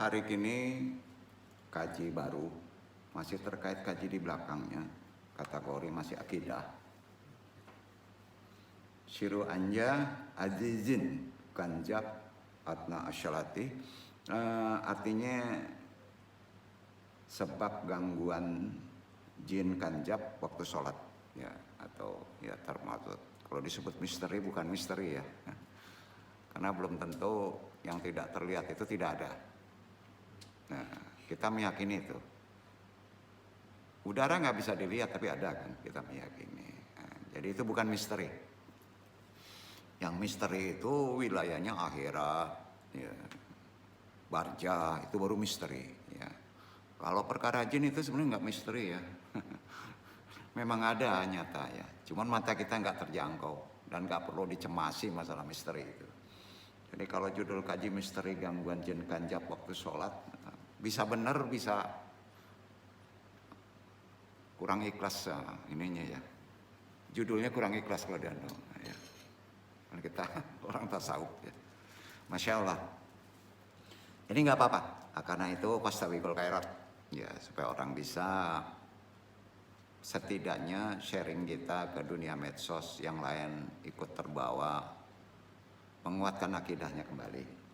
Hari ini kaji baru, masih terkait kaji di belakangnya, kategori masih akidah. Syiru anja azizin kanjab atna asyalati, artinya sebab gangguan jin kanjab waktu sholat, ya, atau ya termasuk kalau disebut misteri bukan misteri ya, karena belum tentu yang tidak terlihat itu tidak ada. Nah, kita meyakini itu. Udara nggak bisa dilihat tapi ada kan, kita meyakini. Nah, jadi itu bukan misteri. Yang misteri itu wilayahnya akhirat, ya, barja itu baru misteri. Ya. Kalau perkara jin itu sebenarnya nggak misteri ya. Memang ada nyata ya. Cuman mata kita nggak terjangkau dan nggak perlu dicemasi masalah misteri itu. Jadi kalau judul kaji misteri gangguan jin kanjab waktu sholat, bisa benar, bisa kurang ikhlas ininya ya. Judulnya kurang ikhlas kalau dianu. Ya. Kita orang tasawuf ya. Masya Allah. Ini nggak apa-apa. Karena itu fastabiqul khairat. Ya, supaya orang bisa setidaknya sharing kita ke dunia medsos yang lain ikut terbawa, menguatkan akidahnya kembali.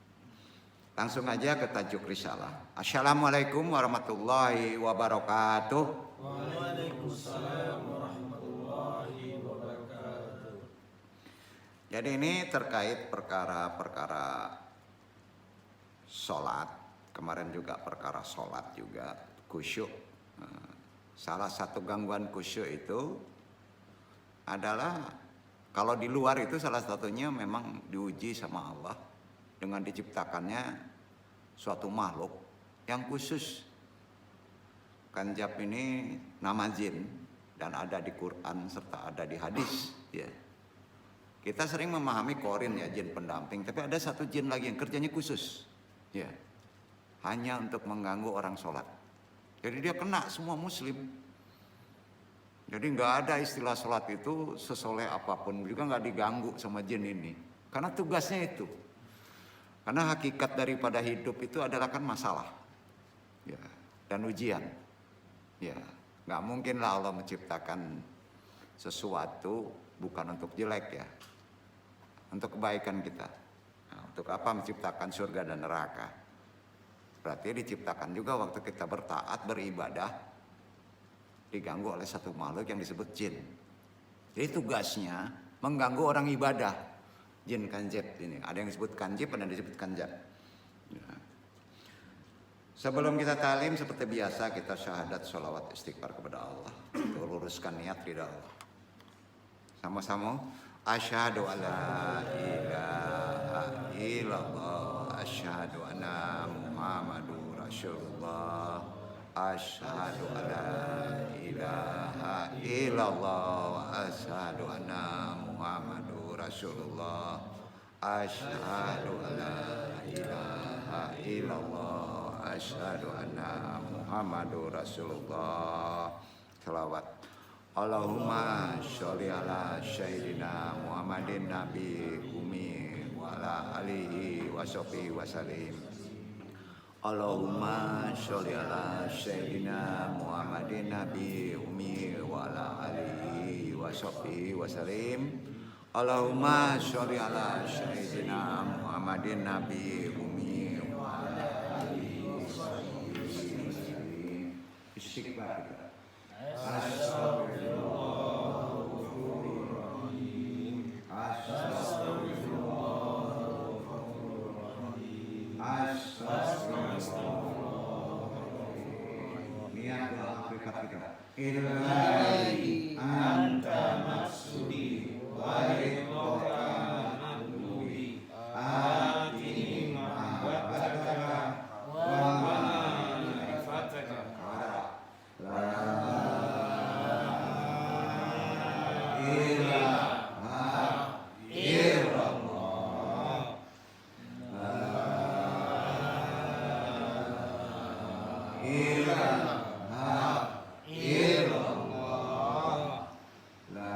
Langsung aja ke tajuk risalah. Assalamualaikum warahmatullahi wabarakatuh. Waalaikumsalam warahmatullahi wabarakatuh. Jadi ini terkait perkara-perkara sholat. Kemarin juga perkara sholat juga, khusyuk. Salah satu gangguan khusyuk itu adalah kalau di luar itu salah satunya memang diuji sama Allah dengan diciptakannya suatu makhluk yang khusus. Kanjab ini nama jin dan ada di Quran serta ada di hadis ya. Kita sering memahami korin ya, jin pendamping, tapi ada satu jin lagi yang kerjanya khusus ya, hanya untuk mengganggu orang sholat. Jadi dia kena semua muslim. Jadi nggak ada istilah sholat itu sesoleh apapun juga nggak diganggu sama jin ini, karena tugasnya itu. Karena hakikat daripada hidup itu adalah kan masalah, ya, dan ujian, ya. Nggak mungkin lah Allah menciptakan sesuatu bukan untuk jelek ya, untuk kebaikan kita. Nah, untuk apa menciptakan surga dan neraka? Berarti diciptakan juga waktu kita bertaat, beribadah, diganggu oleh satu makhluk yang disebut jin. Jadi tugasnya mengganggu orang ibadah. Jin kanjab ini, ada yang disebut kanjib, ada yang disebut kanjab. Ya. Sebelum kita talim seperti biasa kita syahadat, sholawat, istighfar kepada Allah. Untuk luruskan niat ridha Allah. Sama-sama. Asyhadu alla ilaha illallah, asyhadu anna Muhammadur Rasulullah, asyhadu alla ilaha illallah, asyhadu anna Muhammadur Rasulullah, asyhadu alla ilaha illallah, asyhadu anna Muhammadur Rasulullah. Salawat. Allahumma sholli ala sayyidina Muhammadin nabi umi wa ala alihi wa sahbihi wasallim. Allahumma sholli ala sayyidina Muhammadin nabi umi wa ala alihi wa sahbihi wasallim. Allahumma sholli ala sayyidina Muhammadin nabi ummi wa ala alihi wa sahbihi. Istighfar kita. Astagfirullahaladzim. Astagfirullahaladzim. Astagfirullahaladzim. Niat doa Afrika kita. Ilahi anta maksudi wa ridhoka manubi atini mahabbataka wa ma'rifataka la ilaha illallah la ilaha illallah la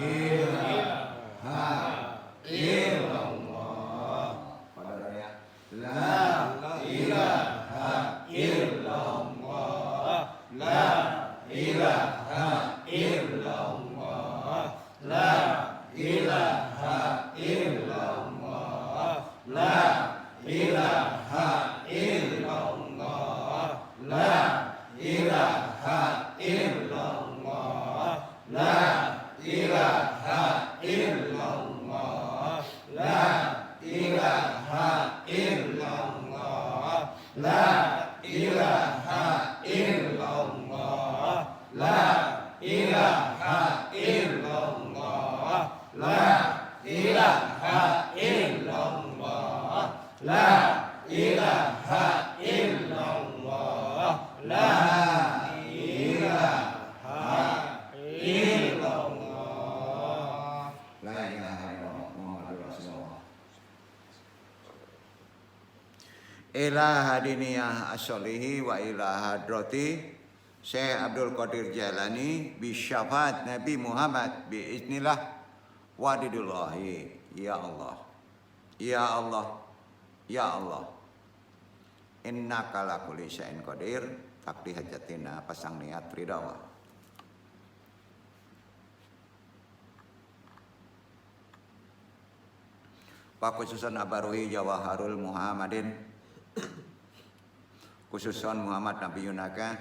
ilaha illallah pada ya la ilaha illallah la ilaha illallah la ilaha illallah la ilaha illallah la ilaha illallah la ilaha illallah la ilaha illallah la ilaha illallah la ilaha illallah la ilaha illallah la ilaha illallah la ilaha illallah la ilaha illallah Muhammadur Rasulullah. Ila hadiniyah asyolihi wa ila hadrati Syekh Abdul Qadir Jailani bi syafaat Nabi Muhammad bi iznillah wadidullahi. Ya Allah, ya Allah, ya Allah, innaka ala kulli syai'in qadir. Takdi hajatina, pasang niat ridha Allah. Pakhususan abaruhi jawaharul Muhammadin, khususan Muhammad Nabi Yunaka,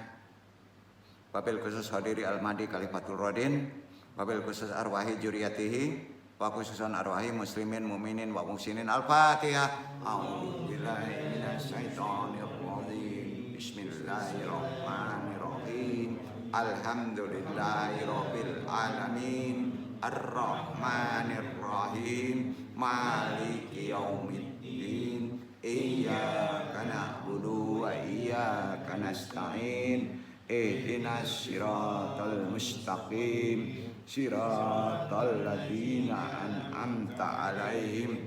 wabil khusus hadiri al-madi kalifatul rodin, wabil khusus arwahi juriyatihi, pakhususan arwahi muslimin muminin wa musinin. Al-Fatihah. A'udzubillahi minasyaitonir rajim. Bismillahirrahmanirrahim. Alhamdulillahirabbil alamin. Ar-Rahmanir-Rahim. Maliki yaumiddin. Iyyaka na'budu wa iyyaka nasta'in. Ihdinas siratal mustaqim. Siratal ladzina an'amta 'alaihim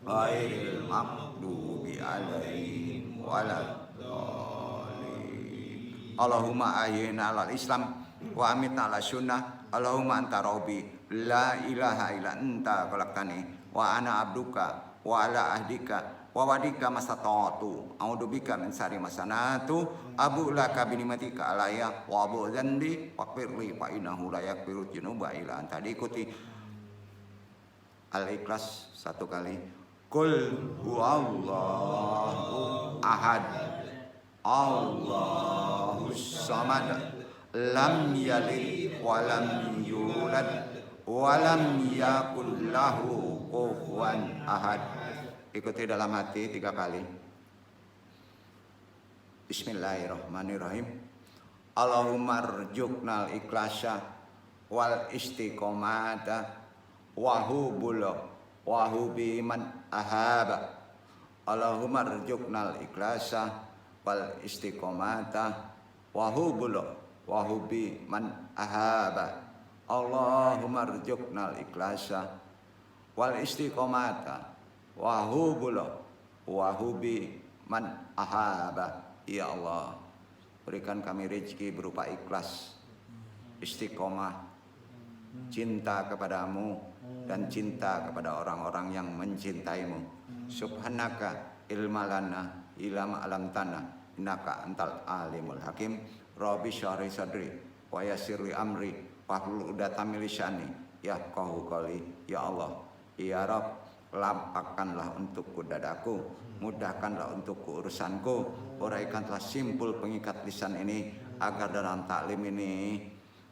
ghairil maghdubi 'alaihim waladdallin. Allahumma ahyina 'alal Islam wa amitna 'ala sunnah. Allahumma anta rabbi la ilaha illa anta khalaqtani wa ana abduka wa ala ahdika wa wadika masata'tu a'udzubika min syarri masanatu abu laka binimatika alayya wa abu dzanbi waghfirli fa innahu la yaghfiru dzunuba illa anta. Diikuti Al-Ikhlas satu kali. Qul huwallahu ahad Allahus samad lam yalid wa lam yulad wa lam yakul lahu kufuwan ahad. Ikuti dalam hati 3 kali. Bismillahirrahmanirrahim. Allahumma rzuqnal ikhlasa wal istiqomata wa hubi man ahaba. Allahumma rzuqnal ikhlasa wal istiqomata wa hubi man ahaba. Allahumma rzuqnal ikhlasa wal istiqomata wa hubi man ahaba. Ya Allah, berikan kami rezeki berupa ikhlas, istiqomah, cinta kepadamu dan cinta kepada orang-orang yang mencintaimu. Subhanaka ilmalana ilama alam tanah innaka antal alimul hakim. Rabbi syahri sadri wa yassir li amri wahlul 'uqdatam min lisani yafqahu qawli. Ya Allah, ya Rabb, lampahkanlah untukku dadaku, mudahkanlah untukku urusanku, uraikanlah simpul pengikat lisan ini agar dalam taklim ini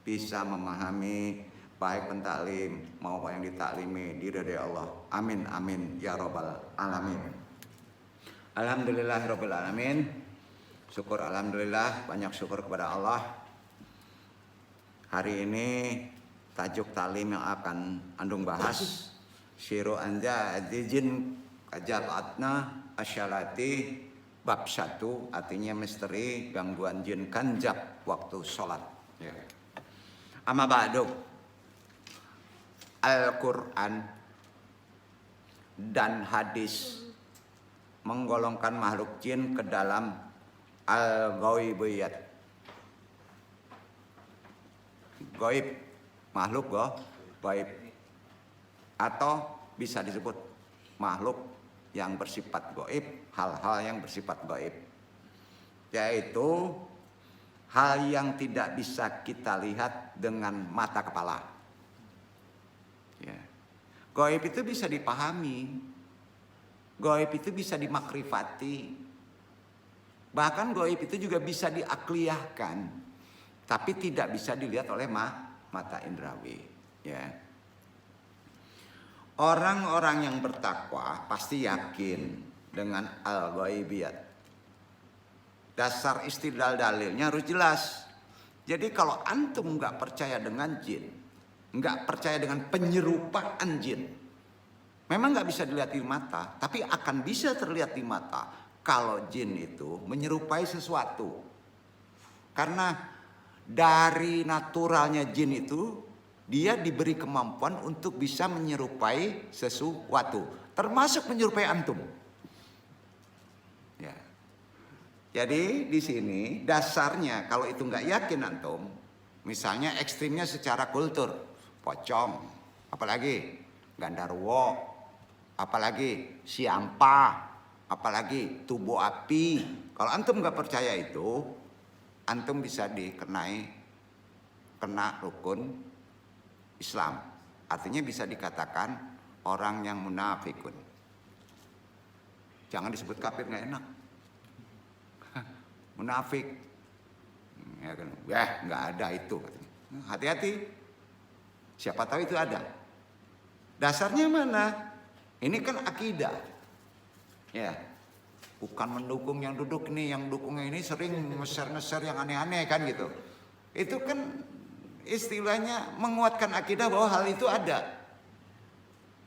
bisa memahami baik pentaklim maupun yang ditaklimi diridhai Allah. Amin amin ya rabbal alamin. Alhamdulillahirabbil alamin. Syukur alhamdulillah, banyak syukur kepada Allah. Hari ini tajuk taklim yang akan andung bahas Syiru anja dijin kajalatna asyalati bab 1, artinya misteri gangguan jin kanjab waktu sholat. Ya. Amma ba'du, Al-Quran dan hadis menggolongkan makhluk jin ke dalam al-ghaibiyat. Gaib, makhluk gaib, atau bisa disebut makhluk yang bersifat gaib, hal-hal yang bersifat gaib, yaitu hal yang tidak bisa kita lihat dengan mata kepala. Ya. Gaib itu bisa dipahami, gaib itu bisa dimakrifati, bahkan gaib itu juga bisa diakliyahkan, tapi tidak bisa dilihat oleh mata indrawi. Ya. Orang-orang yang bertakwa pasti yakin dengan al-ghaibiyat. Dasar istidlal dalilnya harus jelas. Jadi kalau antum nggak percaya dengan jin, nggak percaya dengan penyerupaan jin, memang nggak bisa dilihat di mata, tapi akan bisa terlihat di mata kalau jin itu menyerupai sesuatu. Karena dari naturalnya jin itu, dia diberi kemampuan untuk bisa menyerupai sesuatu, termasuk menyerupai antum. Ya. Jadi di sini dasarnya kalau itu nggak yakin antum, misalnya ekstrimnya secara kultur, pocong, apalagi gandarwo, apalagi siampa, apalagi tubuh api. Kalau antum nggak percaya itu, antum bisa kena rukun Islam. Artinya bisa dikatakan orang yang munafikun. Jangan disebut kafir, nggak enak. Munafik, ya kan? Nggak ada itu. Hati-hati. Siapa tahu itu ada. Dasarnya mana? Ini kan akidah. Ya, bukan mendukung yang duduk nih, yang dukungnya ini sering ngeser-ngeser yang aneh-aneh kan gitu. Itu kan istilahnya menguatkan akidah bahwa hal itu ada.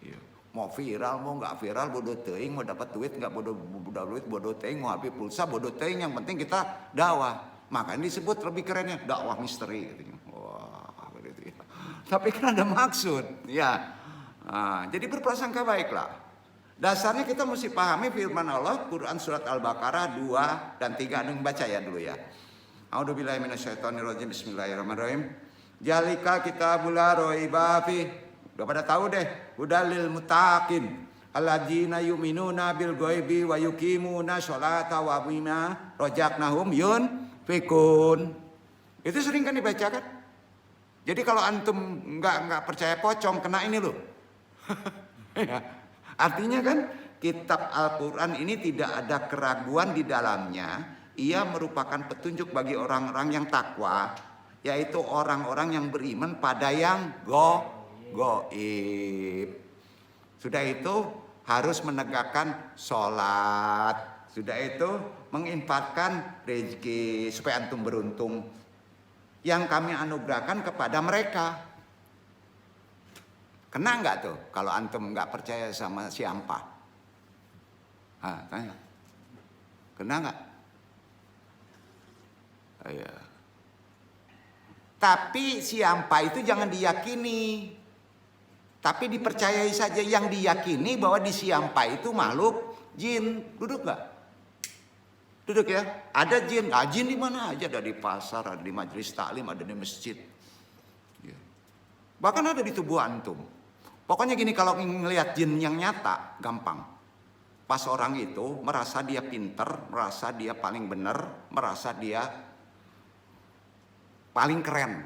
Ya. Mau viral, mau nggak viral, bodoh teuing, mau dapat duit nggak bodoh duit, bodoh teuing, mau habis pulsa, bodoh teuing, yang penting kita dakwah. Makanya disebut lebih kerennya dakwah misteri. Katanya. Wah, gitu ya. Tapi kan ada maksud, ya. Nah, jadi berprasangka baiklah. Dasarnya kita mesti pahami firman Allah, Quran surat Al-Baqarah 2 dan 3. Anda baca ya dulu ya. A'udzubillahi minasyaitonirrajim. Bismillahirrahmanirrahim. Jalika kitabul la raiba fi. Udah pada tahu deh. Hudalil muttaqin alladzina yu'minuna bil ghaibi wa yuqimuna sholata wa mimma razaqnahum yunfikun. Itu sering kan dibacakan. Jadi kalau antum nggak percaya pocong, kena ini loh. Ya. Artinya kan kitab Al-Quran ini tidak ada keraguan di dalamnya. Ia merupakan petunjuk bagi orang-orang yang takwa, yaitu orang-orang yang beriman pada yang gaib. Sudah itu harus menegakkan sholat. Sudah itu menginfakkan rezeki supaya antum beruntung yang kami anugerahkan kepada mereka. Kena nggak tuh kalau antum nggak percaya sama siampa? Tanya. Kena nggak? Ya. Tapi siampa itu jangan diyakini, tapi dipercayai saja. Yang diyakini bahwa di siampa itu makhluk jin. Duduk nggak? Duduk ya. Ada jin. Jin di mana aja? Ada di pasar, ada di majelis taklim, ada di masjid. Ya. Bahkan ada di tubuh antum. Pokoknya gini, kalau ngelihat jin yang nyata, gampang. Pas orang itu merasa dia pinter, merasa dia paling benar, merasa dia paling keren.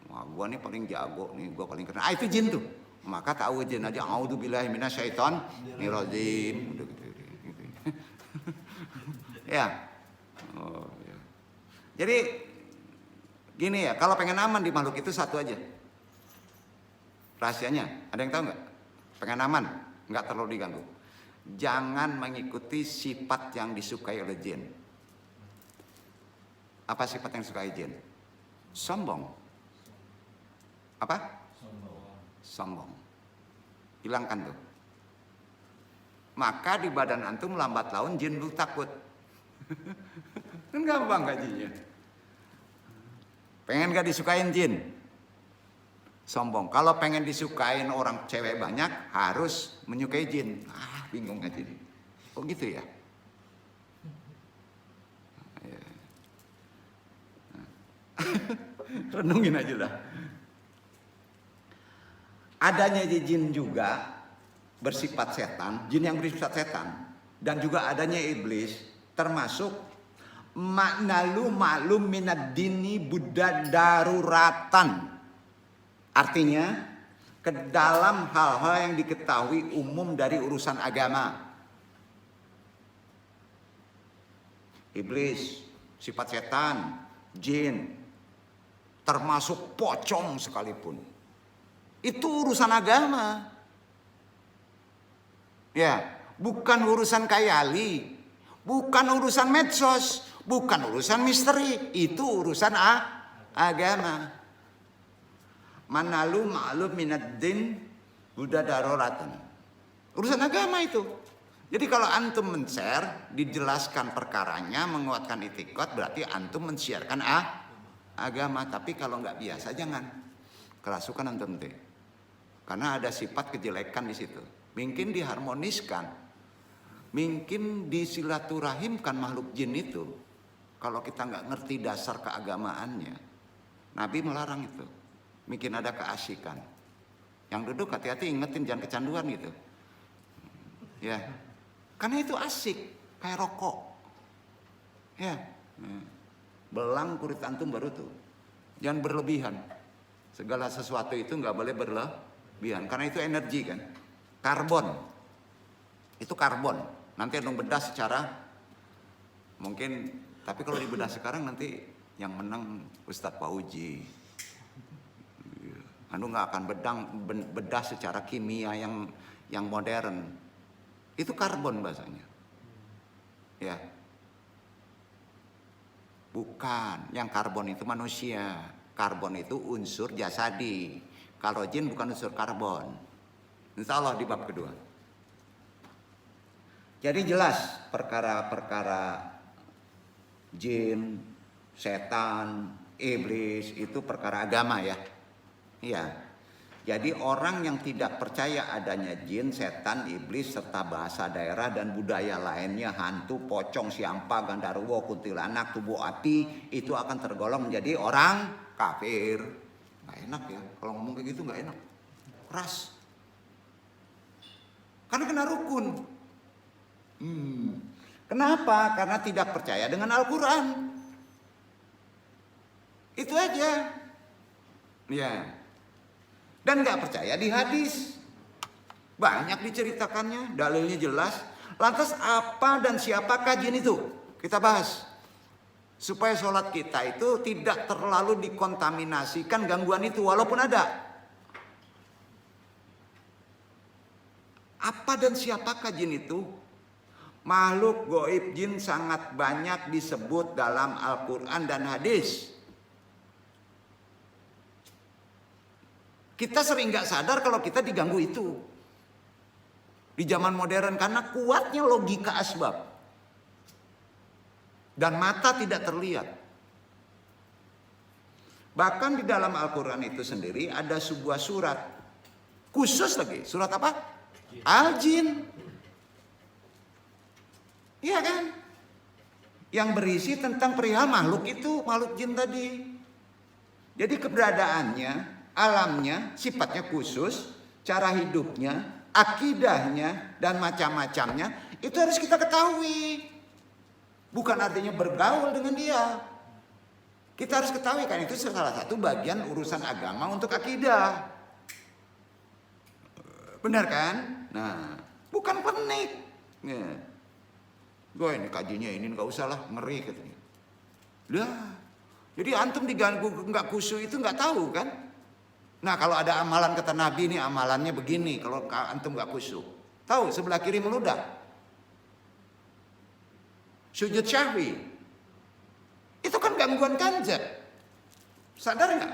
Wah, gua nih paling jago nih, gua paling keren. Itu jin tuh. Maka ta'awudzin aja, a'udzubillahi minasyaitonir rajim. Udah gitu. Ya. Oh, ya. Jadi gini ya, kalau pengen aman di makhluk itu satu aja. Rahasianya, ada yang tahu nggak? Pengen aman, nggak terlalu diganggu. Jangan mengikuti sifat yang disukai oleh jin. Apa sifat yang disukai jin? Sombong. Apa? Sombong. Hilangkan tuh. Maka di badan antum lambat laun jin lu takut. Kan gampang gajinya. Pengen gak disukain jin? Sombong. Kalau pengen disukain orang cewek banyak, harus menyukai jin. Bingung gak jin? Kok gitu ya? Renungin aja lah. Adanya jin juga bersifat setan, jin yang bersifat setan, dan juga adanya iblis, termasuk maklum minad dini Buddha daruratan. Artinya ke dalam hal-hal yang diketahui umum dari urusan agama. Iblis, sifat setan, jin, termasuk pocong sekalipun. Itu urusan agama. Ya, bukan urusan khayali, bukan urusan medsos, bukan urusan misteri, itu urusan agama. Manalu ma'lum minad din Buddha daruratan. Urusan agama itu. Jadi kalau antum men-share, dijelaskan perkaranya, menguatkan itikad, berarti antum men-sharekan agama. Tapi kalau nggak biasa jangan. Kerasukan antum teh. Karena ada sifat kejelekan di situ. Mungkin diharmoniskan. Mungkin disilaturahimkan makhluk jin itu. Kalau kita nggak ngerti dasar keagamaannya. Nabi melarang itu. Mungkin ada keasikan. Yang duduk hati-hati ingetin jangan kecanduan gitu. Ya. Karena itu asik. Kayak rokok. Ya. Belang kulit antum baru tuh. Jangan berlebihan. Segala sesuatu itu nggak boleh berlebihan. Karena itu energi kan. Karbon. Itu karbon. Nanti antum bedah secara mungkin. Tapi kalau dibedah sekarang nanti yang menang Ustadz Fauji. Anu nggak akan bedah secara kimia yang modern. Itu karbon bahasanya. Ya. Bukan, yang karbon itu manusia. Karbon itu unsur jasadi. Kalau jin bukan unsur karbon. Insya Allah di bab kedua. Jadi jelas perkara-perkara jin, setan, iblis itu perkara agama ya. Iya. Jadi orang yang tidak percaya adanya jin, setan, iblis serta bahasa daerah dan budaya lainnya, hantu, pocong, siampa, gandarwo, kuntilanak, tubuh api, itu akan tergolong menjadi orang kafir. Nggak enak ya, kalau ngomong kayak gitu nggak enak. Keras. Karena kena rukun. Kenapa? Karena tidak percaya dengan Al-Quran. Itu aja. Ya. Dan nggak percaya di hadis. Banyak diceritakannya, dalilnya jelas. Lantas apa dan siapakah jin itu? Kita bahas. Supaya sholat kita itu tidak terlalu dikontaminasikan gangguan itu walaupun ada. Apa dan siapakah jin itu? Makhluk gaib jin sangat banyak disebut dalam Al-Quran dan hadis. Kita sering gak sadar kalau kita diganggu itu. Di zaman modern karena kuatnya logika asbab. Dan mata tidak terlihat. Bahkan di dalam Al-Quran itu sendiri ada sebuah surat. Khusus lagi. Surat apa? Al-Jin. Iya kan? Yang berisi tentang perihal makhluk itu. Makhluk jin tadi. Jadi keberadaannya, alamnya, sifatnya khusus, cara hidupnya, akidahnya, dan macam-macamnya, itu harus kita ketahui. Bukan artinya bergaul dengan dia. Kita harus ketahui kan itu salah satu bagian urusan agama untuk akidah. Benar kan? Nah, bukan penik. Ya. Gue ini kajinya ini nggak usah lah, ngeri katanya. Lah, jadi antum diganggu nggak khusyuk itu nggak tahu kan? Nah kalau ada amalan kata Nabi ini amalannya begini, kalau antum nggak khusyuk, tahu sebelah kiri meludah, sujud syahwi, itu kan gangguan kanjat, sadar nggak?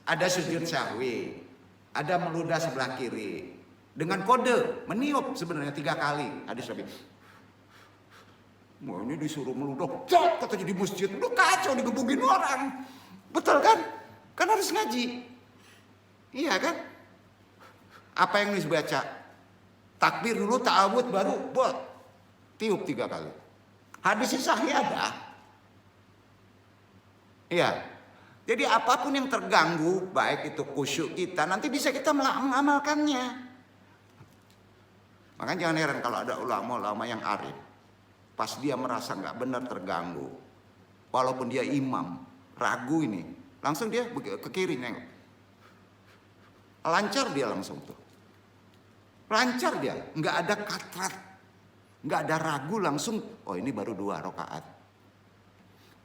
Ada sujud syahwi, ada meludah sebelah kiri, dengan kode meniup sebenarnya 3 kali, hadis Nabi. Wah ini disuruh meludah, jat katanya di masjid, lu kacau digebukin orang, betul kan? Kan harus ngaji, iya kan? Apa yang dibaca? Takbir dulu, ta'awud baru, buat tiup 3 kali. Hadisnya sahih ada, iya. Jadi apapun yang terganggu, baik itu khusyuk kita, nanti bisa kita mengamalkannya. Makanya jangan heran kalau ada ulama-ulama yang arif, pas dia merasa nggak benar terganggu, walaupun dia imam, ragu ini, langsung dia ke kiri nengok, lancar dia langsung tuh, lancar dia, nggak ada katrat, nggak ada ragu langsung. Oh ini baru 2 rakaat.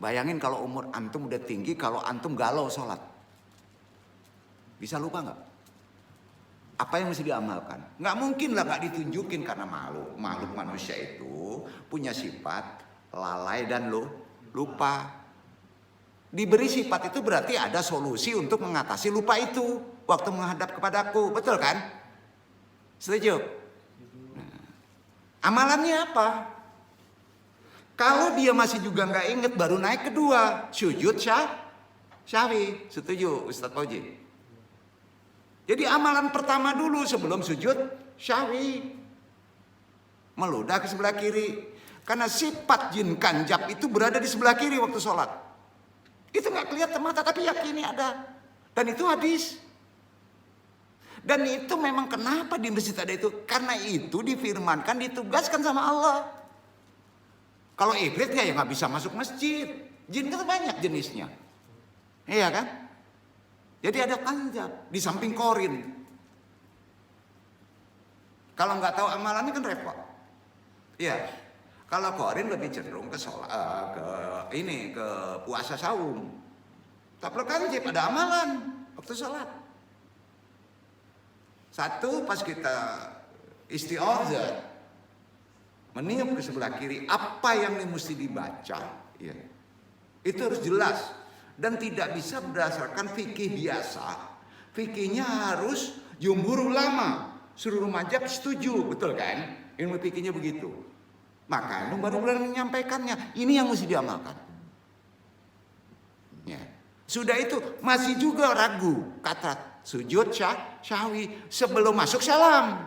Bayangin kalau umur antum udah tinggi, kalau antum galau sholat, bisa lupa nggak? Apa yang mesti diamalkan? Nggak mungkin lah nggak ditunjukin karena makhluk manusia itu punya sifat lalai dan lupa. Diberi sifat itu berarti ada solusi untuk mengatasi lupa itu waktu menghadap kepadaku, betul kan? Setuju? Nah, amalannya apa? Kalau dia masih juga nggak inget, baru naik kedua, sujud syahwi. Setuju Ustadz Fauji? Jadi amalan pertama dulu sebelum sujud syahwi, meludah ke sebelah kiri. Karena sifat jin kanjab itu berada di sebelah kiri waktu sholat. Itu nggak kelihatan mata tapi yakini ada. Dan itu hadis. Dan itu memang kenapa di masjid ada itu? Karena itu difirmankan, ditugaskan sama Allah. Kalau iblis ya nggak bisa masuk masjid. Jin kan banyak jenisnya, iya kan? Jadi ada kanjab di samping korin. Kalau nggak tahu amalannya kan repot. Iya. Kalau korin lebih cenderung ke sholat, ke puasa saum. Tapi kanjab ada amalan waktu sholat. Satu pas kita isti'adzah, meniup ke sebelah kiri, apa yang mesti dibaca, ya. Itu harus jelas dan tidak bisa berdasarkan fikih biasa. Fikihnya harus jumhur ulama, seluruh mazhab setuju, betul kan? Ilmu fikihnya begitu. Maka baru mulai menyampaikannya. Ini yang mesti diamalkan. Ya. Sudah itu masih juga ragu, kata sujud syahwi sebelum masuk salam.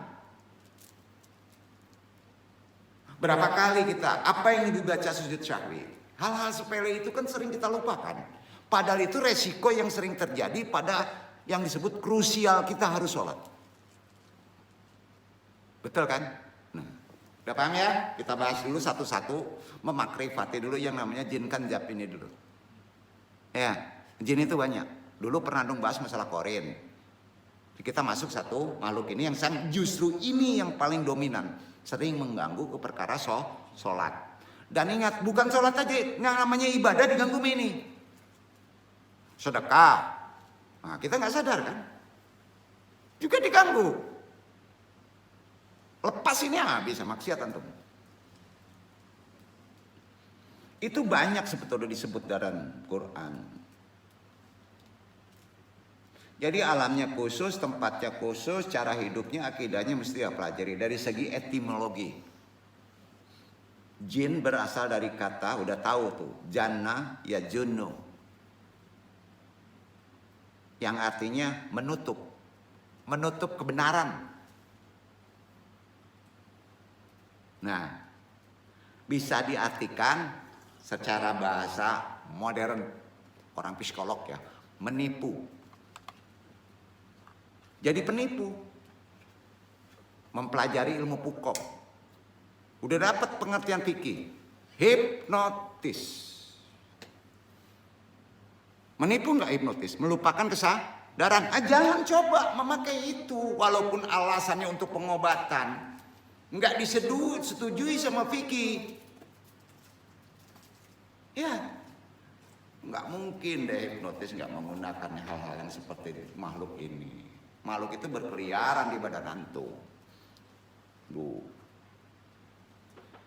Berapa kali kita, apa yang dibaca sujud syahwi? Hal-hal sepele itu kan sering kita lupakan. Padahal itu resiko yang sering terjadi pada yang disebut krusial kita harus sholat. Betul kan? Nah, udah paham ya? Kita bahas dulu satu-satu, memakrifati dulu yang namanya jin kanjab ini dulu. Ya, jin itu banyak. Dulu pernah dong bahas masalah korin. Kita masuk satu makhluk ini yang justru ini yang paling dominan. Sering mengganggu ke perkara sholat. Dan ingat, bukan sholat aja, yang namanya ibadah diganggu ini. Sedekah, nah, kita nggak sadar kan? Juga diganggu. Lepas ini bisa maksiat antum. Itu banyak sebetulnya disebut dalam Quran. Jadi alamnya khusus, tempatnya khusus, cara hidupnya, akidahnya mesti pelajari dari segi etimologi. Jin berasal dari kata, udah tahu tuh, jannah ya junnu, yang artinya menutup kebenaran. Nah, bisa diartikan secara bahasa modern, orang psikolog ya, menipu. Jadi penipu, mempelajari ilmu pukok, udah dapat pengertian fikih, hipnotis. Menipu nggak hipnotis? Melupakan kesadaran. Jangan coba memakai itu, walaupun alasannya untuk pengobatan. Nggak disetujui sama fikih. Ya, nggak mungkin deh hipnotis nggak menggunakan hal-hal yang seperti makhluk ini. Makhluk itu berkeliaran di badan antum.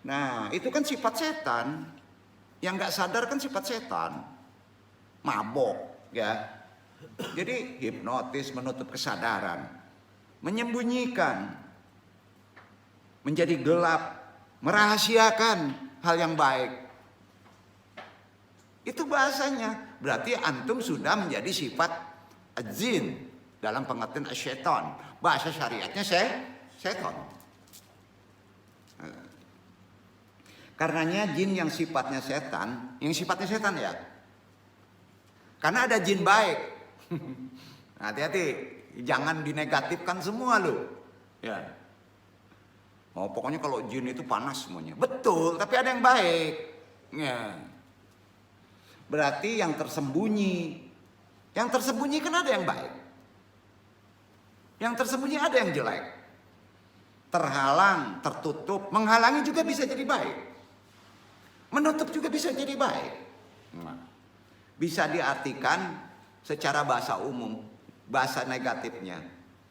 Nah, itu kan sifat setan. Yang nggak sadar kan sifat setan. Mabok, ya. Jadi hipnotis menutup kesadaran, menyembunyikan, menjadi gelap, merahasiakan hal yang baik. Itu bahasanya. Berarti antum sudah menjadi sifat jin dalam pengertian syaitan. Bahasa syariatnya setan. Karenanya jin yang sifatnya setan, ya. Karena ada jin baik. Hati-hati, jangan dinegatifkan semua loh. Ya. Oh, pokoknya kalau jin itu panas semuanya. Betul, tapi ada yang baik. Ya. Berarti yang tersembunyi. Yang tersembunyi kan ada yang baik. Yang tersembunyi ada yang jelek. Terhalang, tertutup, menghalangi juga bisa jadi baik. Menutup juga bisa jadi baik. Nah, bisa diartikan secara bahasa umum, bahasa negatifnya,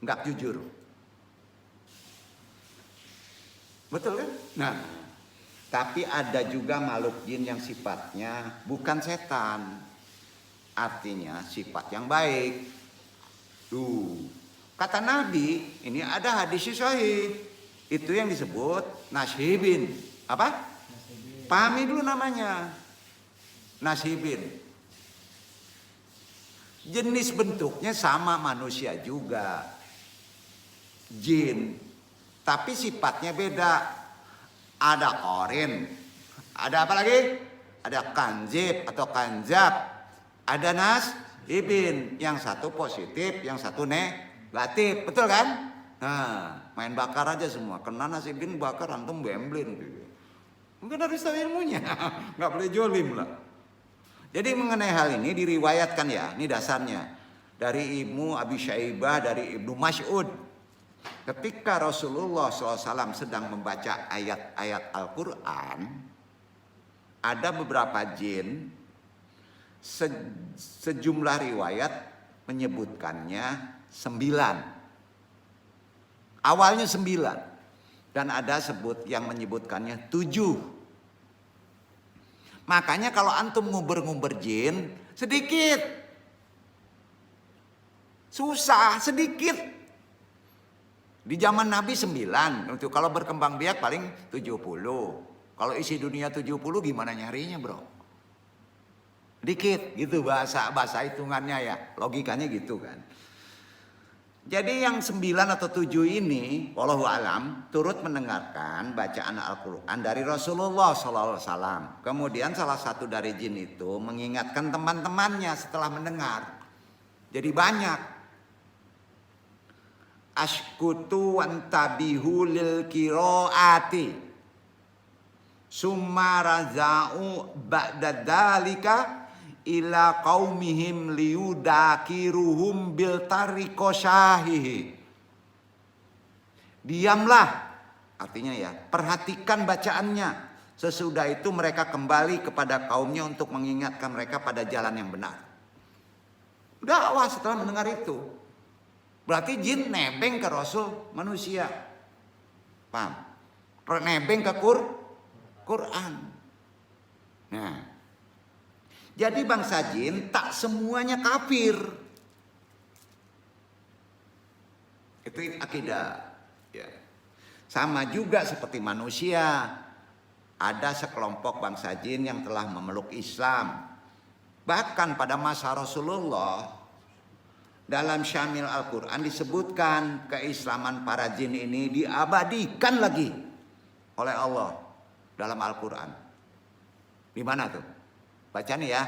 nggak jujur. Betul kan? Nah, tapi ada juga makhluk jin yang sifatnya bukan setan. Artinya sifat yang baik. Kata Nabi, ini ada hadis sahih. Itu yang disebut nasibin. Apa? Pahami dulu namanya. Nasibin. Jenis bentuknya sama manusia juga. Jin. Tapi sifatnya beda. Ada korin. Ada apa lagi? Ada kanzib atau kanjab. Ada nasibin. Yang satu positif, yang satu negatif. Betul kan? Nah, main bakar aja semua. Kena nasibin bakar antum bemblin gitu. Mungkin harus tahu ilmunya. Nggak boleh jolim lah. Jadi mengenai hal ini diriwayatkan ya. Ini dasarnya. Dari Ibnu Abi Syaibah, dari Ibnu Mas'ud. Ketika Rasulullah SAW sedang membaca ayat-ayat Al-Quran. Ada beberapa jin. Sejumlah riwayat menyebutkannya 9. Awalnya 9. Dan ada yang menyebutkannya 7. Makanya kalau antum nguber-nguber jin, sedikit. Susah, sedikit. Di zaman Nabi 9. Kalau berkembang biak paling 70. Kalau isi dunia 70 gimana nyarinya bro? Dikit gitu bahasa hitungannya ya. Logikanya gitu kan. Jadi yang 9 atau 7 ini, wallahu alam, turut mendengarkan bacaan Al-Quran dari Rasulullah SAW. Kemudian salah satu dari jin itu mengingatkan teman-temannya setelah mendengar. Jadi banyak. Ashkutu wantabihu lil kiroati. Summa raza'u ba'da dalika ila qaumihim liyudakiruhum bil tariqosyahihi. Diamlah, artinya ya, perhatikan bacaannya. Sesudah itu mereka kembali kepada kaumnya untuk mengingatkan mereka pada jalan yang benar. Dakwah setelah mendengar itu. Berarti jin nebeng ke Rasul manusia. Paham? Nebeng ke Quran. Nah, jadi bangsa jin tak semuanya kafir. Itu akidah. Ya. Sama juga seperti manusia. Ada sekelompok bangsa jin yang telah memeluk Islam. Bahkan pada masa Rasulullah, dalam Syamil Al-Quran disebutkan keislaman para jin ini diabadikan lagi oleh Allah dalam Al-Quran. Di mana tuh? Baca nih ya.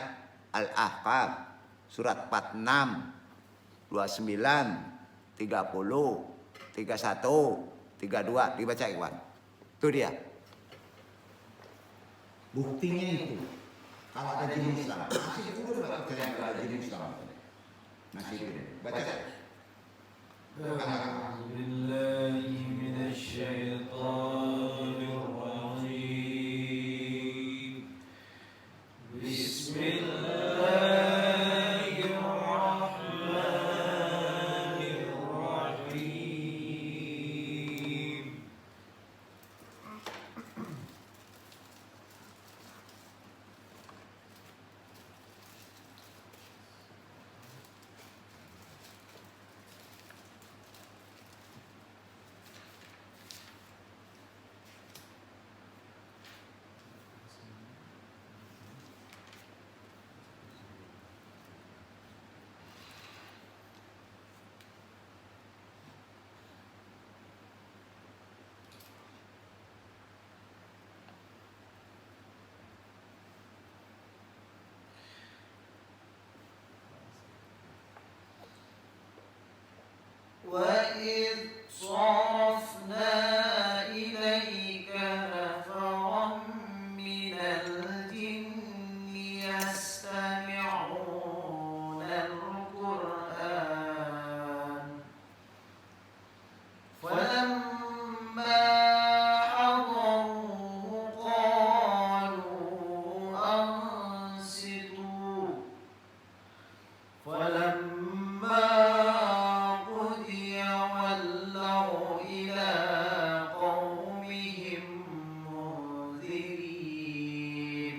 Al-Ahqaf surat 46, 29, 30, 31, 32. Dibaca Iwan. Itu dia. Buktinya itu. Kalau ada jin Islam, masih dulu nggak percaya kalau ada jin Islam. Masih dulu. Baca. أعوذ بالله من الشيطان الرجيم بسم الله الرحمن الرحيم وإذ صرفنا إليك نفرا من الجن يستمعون القرآن فلما حضروه قالوا أنصتوا فلما قضي ولوا إلى قومهم منذرين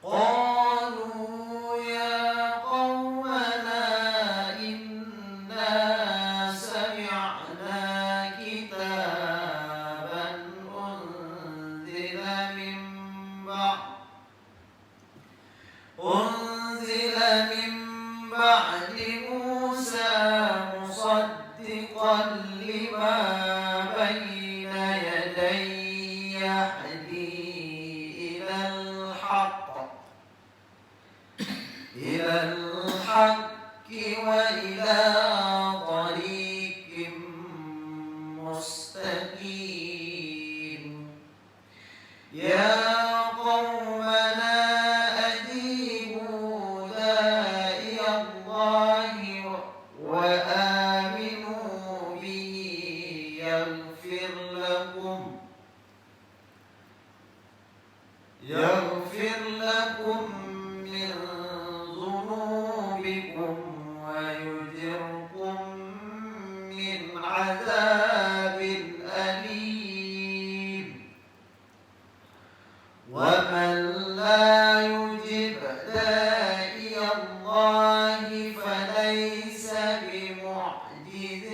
قالوا يا قومنا إنا سمعنا كتابا أنزل من بعد موسى مصدقا لما بين يديه يهدي إلى الحق وإلى طريق مستقيم يا قومنا أجيبوا داعي الله وآمنوا به يغفر لكم من ذنوبكم ويجركم من عذاب أليم ومن لا يجب داعي الله فليس بمعجز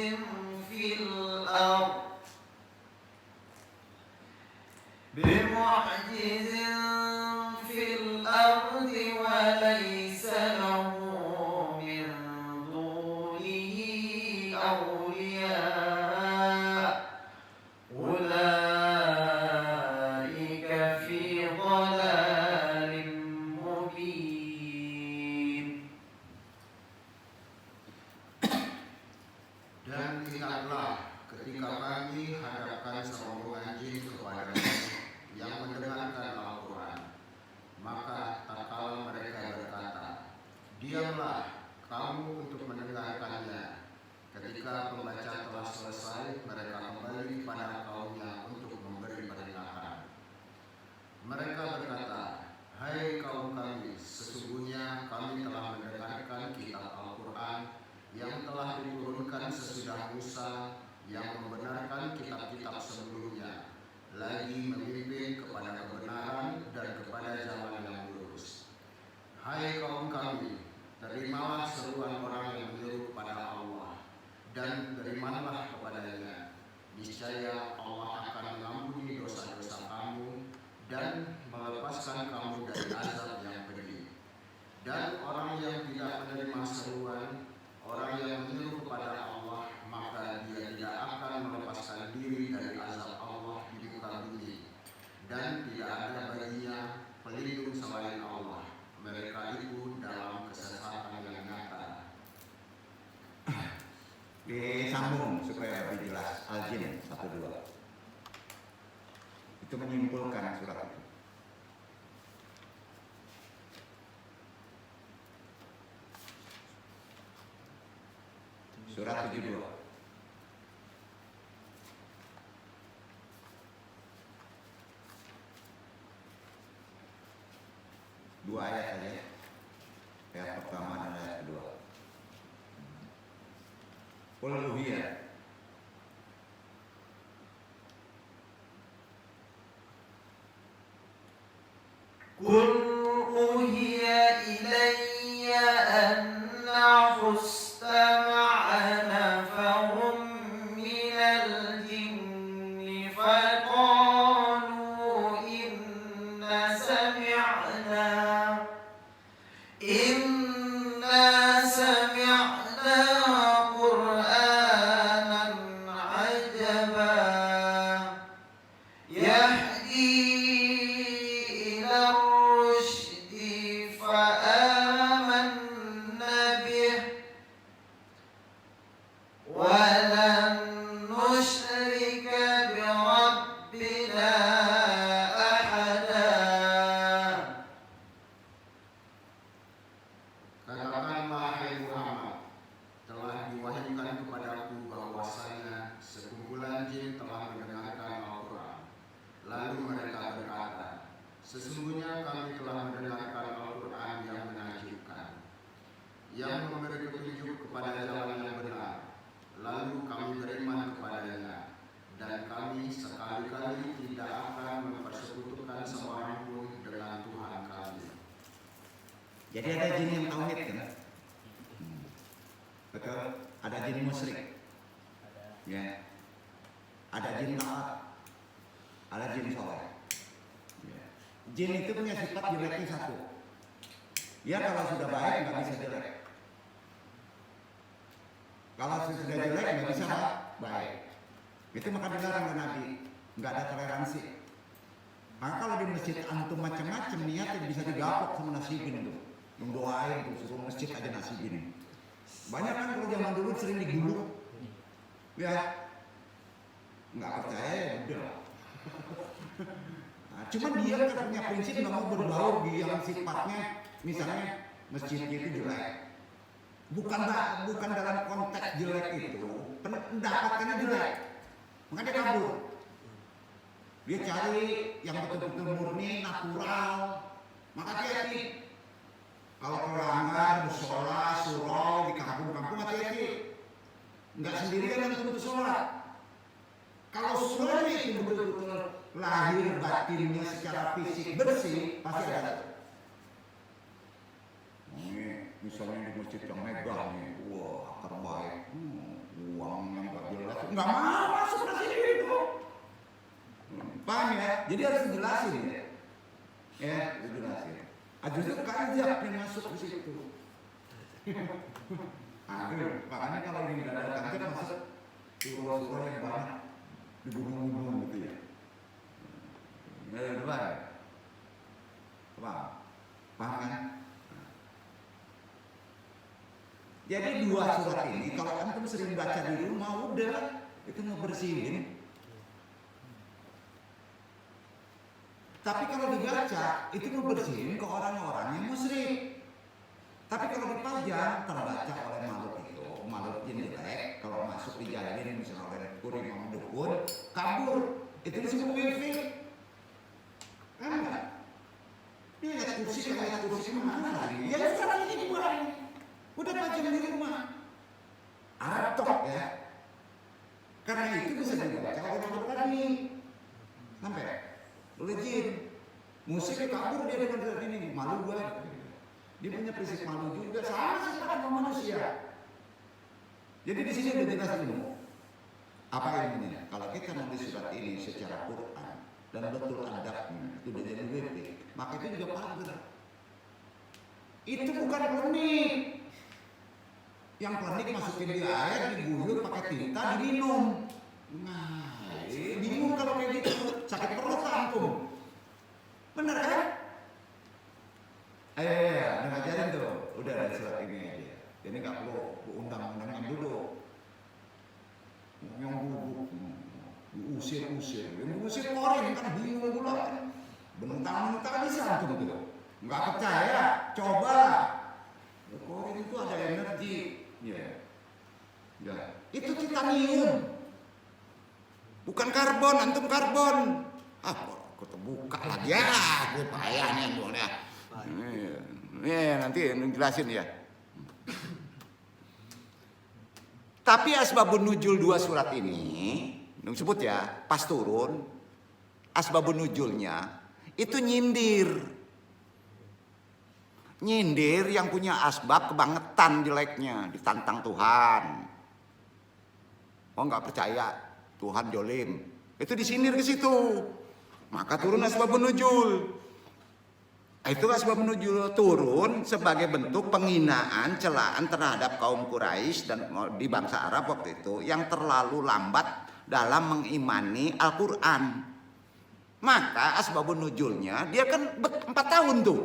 في الأرض وليس له من دونه أولياء أولئك في ضلال مبين. Dan ingatlah ketika kami hadapkan serombongan jin kepadamu yang mendengarkan Al-Quran, maka tatkala mereka berkata, diamlah kamu untuk mendengarkannya. Ketika pembaca telah selesai, mereka kembali kepada kaumnya untuk memberi peringatan. Mereka berkata, hai kaum kami, sesungguhnya kami telah mendengarkan kitab Al-Quran yang telah diturunkan sesudah Musa, yang membenarkan kitab-kitab sebelumnya, lagi memimpin kepada kebenaran dan kepada jalan yang lurus. Hai kaum kami, terimalah seruan orang yang menyeru kepada Allah, dan berimanlah kepadanya. Niscaya Allah akan mengampuni dosa-dosa kamu dan melepaskan kamu dari azab yang pedih. Dan orang yang tidak menerima seruan, orang yang menyeru kepada Allah, maka dia tidak akan melepaskan diri dari azab Allah di muka bumi, dan tidak ada baginya pelindung selain Allah. Mereka itu dalam kesesatan yang nyata. Disambung supaya lebih jelas. Al-Jin 1-2. Itu menyimpulkan surat itu. Surat 72. Dua ayat aja. Ayat pertama dan ayat kedua. Uluhiyah. قل أوحي إلي أنه استمع نفر من الجن فقالوا إنا سمعنا قرآنا عجبا يهدي إلى الرشد فآمنا به ولن نشرك بربنا أحدا. Katakanlah hai Muhammad, telah diwahyukan kepadaku bahwasanya sekumpulan jin telah mendengarkan Al-Quran. Lalu mereka berkata, sesungguhnya kami telah mendengarkan Al-Quran yang menakjubkan, yang memberi petunjuk kepada jalan yang benar. Lalu kami beriman kepadanya, dan kami sekali-kali tidak akan mempersekutukan seorang pun dengan Tuhan kami. Jadi ada jin yang tauhid kan? Betul. Ada jin musyrik. Ya. Ada jin taat. Ada jin soleh. Ya. Jin itu punya sifat jeleknya satu. Ya kalau sudah baik nggak bisa jelek. Kalau sudah jelek nggak bisa baik. Itu maka dilarang oleh Nabi. Nggak ada toleransi. Maka kalau di masjid antum macam-macam niatnya bisa digapok sama nasibin itu. Mendoain tuh suruh masjid aja nasibin. Banyak kan kalau zaman dulu sering digulung. Ya. Nggak percaya ya udah. Nah, cuman dia kan punya prinsip nggak mau berbaur di yang sifatnya misalnya masjidnya itu jelek. Bukan dalam konteks jelek itu, pendapatnya jelek. Makanya dia kabur. Dia cari yang betul-betul murni, natural. Maka hati-hati. Kalau pelanggar, musola, surau di kampung-kampung hati-hati. Enggak sendirian yang untuk sholat. Kalau suraunya itu betul-betul lahir batinnya secara fisik bersih, pasti ada. Ini misalnya di masjid yang megah nih, wah terbaik, uang yang gak jelas, nggak mau masuk ke sini itu. Paham ya? Jadi harus dijelasin ya. Ya, dijelasin. Justru kanjak yang masuk ke situ. Makanya kalau ini nggak ada kanjak masuk surau-surau yang banyak di gunung-gunung gitu ya. Nggak ada depan. Paham kan? Jadi dua surat ini kalau antum sering baca di rumah udah itu ngebersihin. Tapi kalau dibaca itu ngebersihin ke orang-orang yang musyrik. Tapi kalau dipajang terbaca oleh makhluk itu, makhluk jin jelek kalau masuk dijahilin misalnya oleh kuring sama dukun kabur itu disebut wifi. Enggak. Dia lihat kursi kayak kursi mana lagi? Ya sekarang ini juga. Udah pajang di rumah. Atok ya. Karena itu bisa dibaca oleh makhluk tadi. Sampai oleh jin. Musiknya kabur dia dengan ini. Malu gue. Dia punya prinsip malu juga. Sama seperti sama manusia. Jadi di sini udah jelas ilmu. Apa ilmunya? Kalau kita menulis surat ini secara Quran dan betul adabnya itu udah jadi WP, maka itu juga pagar. Itu bukan klinik. Yang klinik masukin di air, diguyur pakai tinta, diminum. Nah, bingung kalau kayak gitu, sakit perut langsung. Bener kan? Ayo, ngajarin tuh. Udah ada surat ini aja. Jadi nggak perlu undang-undangan dulu. Yang bubuk, diusir-usir. Yang diusir orang kan bingung pula kan. Bentang-bentang bisa tuh gitu. Nggak percaya, coba. Korin itu ada energi. Ya. Ya, itu titanium. Bukan karbon, antum karbon. Aku terbuka lagi ya, gue payah nih antum ya. Nanti jelasin ya. Tapi asbabun nuzul 2 surat ini, sebut ya, pas turun, asbabun nuzulnya itu nyindir. Nyindir yang punya asbab kebangetan jeleknya, ditantang Tuhan. Oh nggak percaya Tuhan jolim, itu disindir ke situ. Maka turun asbabun nuzul. Itu asbabun nuzul turun sebagai bentuk penghinaan, celaan terhadap kaum Quraisy dan di bangsa Arab waktu itu yang terlalu lambat dalam mengimani Al-Quran. Maka asbabun nuzulnya dia kan 4 tahun tuh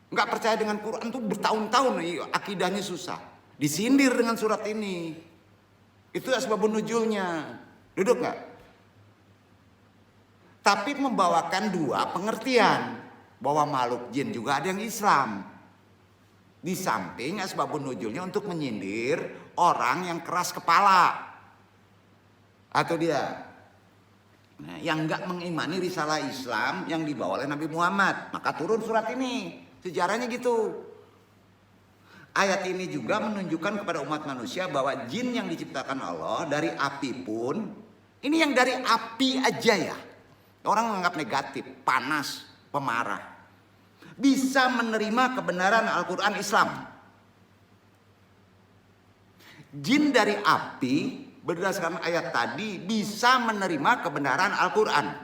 nggak percaya dengan Quran tuh bertahun-tahun, akidahnya susah. Disindir dengan surat ini. Itu asbabun nuzulnya. Duduk nggak? Tapi membawakan 2 pengertian bahwa makhluk jin juga ada yang Islam. Di samping asbabun nuzulnya untuk menyindir orang yang keras kepala. Atau dia yang nggak mengimani risalah Islam yang dibawa oleh Nabi Muhammad. Maka turun surat ini. Sejarahnya gitu. Ayat ini juga menunjukkan kepada umat manusia bahwa jin yang diciptakan Allah dari api pun, ini yang dari api aja ya, orang menganggap negatif, panas, pemarah, bisa menerima kebenaran Al-Quran Islam. Jin dari api berdasarkan ayat tadi bisa menerima kebenaran Al-Quran.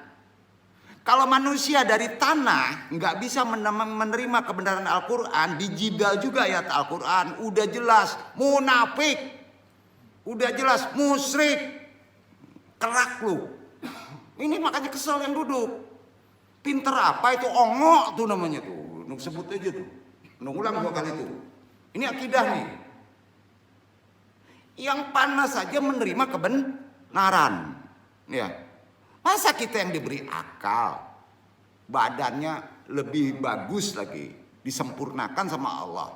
Kalau manusia dari tanah nggak bisa menerima kebenaran Al-Quran, dijidal juga ayat Al-Quran, udah jelas munafik, udah jelas musyrik, kerak lu. Ini makanya kesel yang duduk. Pinter apa itu, ongok tuh namanya tuh, sebut aja tuh, ulang 2 kali tuh. Ini akidah nih. Yang panas saja menerima kebenaran, ya. Masa kita yang diberi akal, badannya lebih bagus lagi, disempurnakan sama Allah,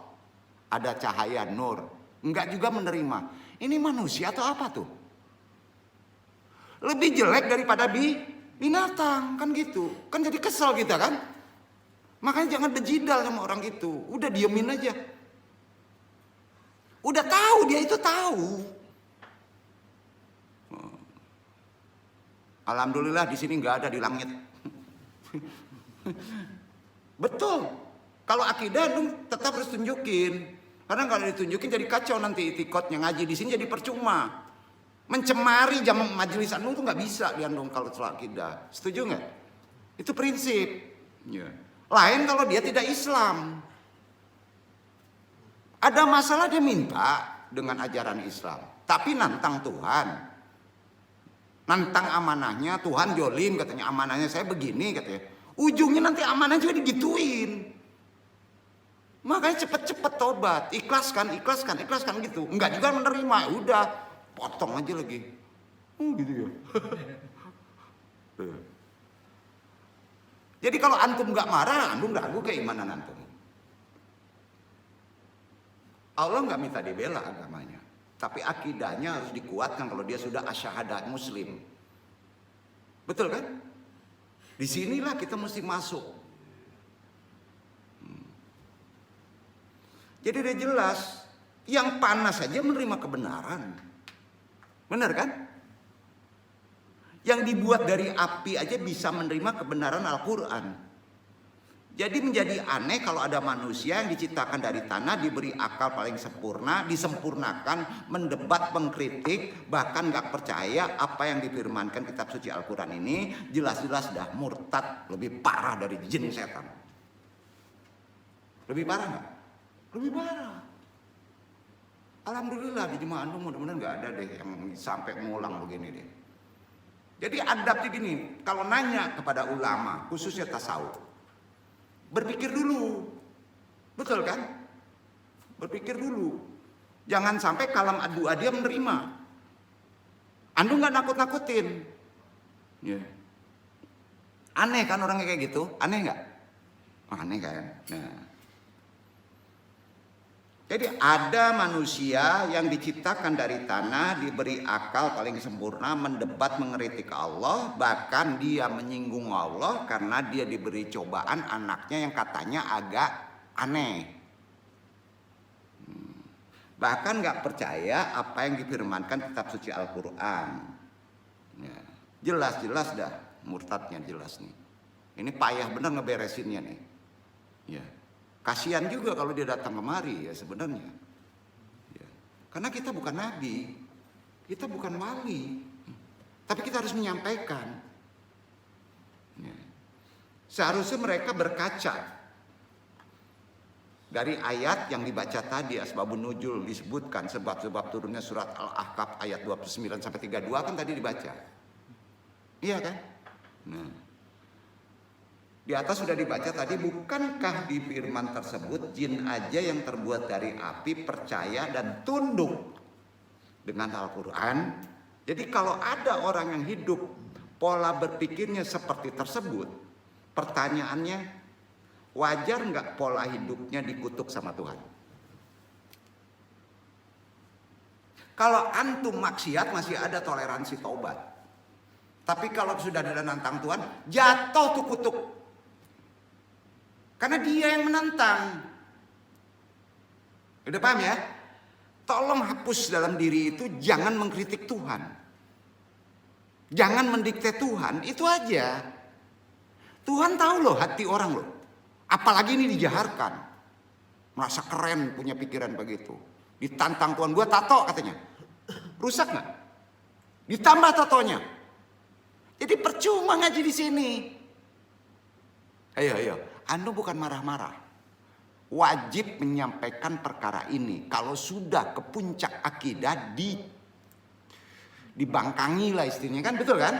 ada cahaya nur, enggak juga menerima. Ini manusia atau apa tuh? Lebih jelek daripada binatang, kan gitu. Kan jadi kesel kita kan. Makanya jangan bejidal sama orang gitu. Udah diemin aja. Udah tahu, dia itu tahu. Alhamdulillah di sini nggak ada di langit. Betul. Kalau akidah lu tetap harus tunjukin. Karena kalau ditunjukin jadi kacau nanti itikotnya, ngaji di sini jadi percuma. Mencemari jam majelis anu tuh nggak bisa diandung kalau soal akidah. Setuju nggak? Itu prinsip. Ya. Lain kalau dia tidak Islam. Ada masalah dia minta dengan ajaran Islam, tapi nantang Tuhan. Nantang amanahnya, Tuhan jolim katanya, amanahnya saya begini katanya. Ujungnya nanti amanah juga digituin. Makanya cepet-cepet tobat, ikhlaskan gitu. Enggak juga menerima, udah potong aja lagi. Gitu ya. Jadi kalau antum nggak marah, antum ragu keimanan antum. Allah nggak minta dibela agamanya. Tapi akidahnya harus dikuatkan kalau dia sudah asyhadat muslim. Betul kan? Disinilah kita mesti masuk. Jadi udah jelas, yang panas saja menerima kebenaran. Benar kan? Yang dibuat dari api aja bisa menerima kebenaran Al-Quran. Jadi menjadi aneh kalau ada manusia yang diciptakan dari tanah, diberi akal paling sempurna, disempurnakan, mendebat, mengkritik, bahkan gak percaya apa yang difirmankan kitab suci Al-Quran ini, jelas-jelas dah murtad, lebih parah dari jin setan. Lebih parah gak? Lebih parah. Alhamdulillah di jemaah antum mudah-mudahan gak ada deh yang sampai ngulang begini deh. Jadi adabnya gini, kalau nanya kepada ulama, khususnya tasawuf, berpikir dulu, betul kan? Berpikir dulu, jangan sampai kalam doa dia menerima. Antum nggak nakut-nakutin, yeah. Aneh kan orangnya kayak gitu, aneh nggak? Aneh kan? Nah. Jadi ada manusia yang diciptakan dari tanah, diberi akal paling sempurna, mendebat, mengkritik Allah, bahkan dia menyinggung Allah karena dia diberi cobaan anaknya yang katanya agak aneh. Bahkan gak percaya apa yang difirmankan kitab suci Al-Quran. Ya, jelas-jelas dah murtadnya jelas nih. Ini payah bener ngeberesinnya nih. Ya. Kasihan juga kalau dia datang kemari ya sebenarnya. Ya. Karena kita bukan nabi, kita bukan wali, tapi kita harus menyampaikan. Ya. Seharusnya mereka berkaca dari ayat yang dibaca tadi, asbabun nuzul disebutkan sebab-sebab turunnya surat Al-Ahqaf ayat 29 sampai 32 kan tadi dibaca. Iya kan? Nah. Di atas sudah dibaca tadi, bukankah di firman tersebut jin aja yang terbuat dari api percaya dan tunduk dengan Al-Quran? Jadi kalau ada orang yang hidup pola berpikirnya seperti tersebut, pertanyaannya, wajar nggak pola hidupnya dikutuk sama Tuhan? Kalau antum maksiat masih ada toleransi taubat. Tapi kalau sudah ada nantang Tuhan, jatuh tuh kutuk. Karena dia yang menantang. Udah paham ya? Tolong hapus dalam diri itu, jangan mengkritik Tuhan. Jangan mendikte Tuhan, itu aja. Tuhan tahu loh hati orang loh. Apalagi ini dijaharkan. Merasa keren punya pikiran begitu. Ditantang Tuhan, gua tato katanya. Rusak nggak? Ditambah tatonya. Jadi percuma ngaji di sini. Ayo. Anda bukan marah-marah. Wajib menyampaikan perkara ini. Kalau sudah ke puncak akidah dibangkangi lah istilahnya kan, betul kan?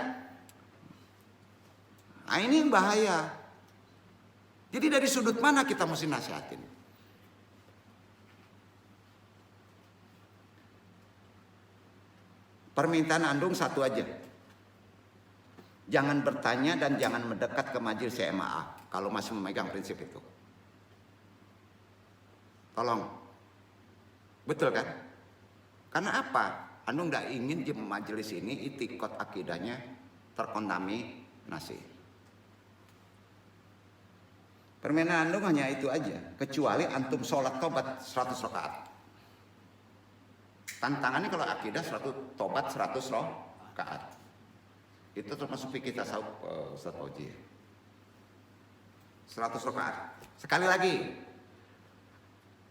Nah ini yang bahaya. Jadi dari sudut mana kita mesti nasihatin? Permintaan Andung satu aja. Jangan bertanya dan jangan mendekat ke majelis CMA kalau masih memegang prinsip itu. Tolong. Betul kan? Karena apa? Anu nggak ingin di majelis ini itikot akidahnya terkontaminasi. Permintaan Anu hanya itu aja. Kecuali antum sholat tobat 100 rakaat. Tantangannya kalau akidah 100 tobat 100 rakaat. Itu termasuk fikih tasawuf Ustaz Fauzi. 100 rakaat. Sekali lagi.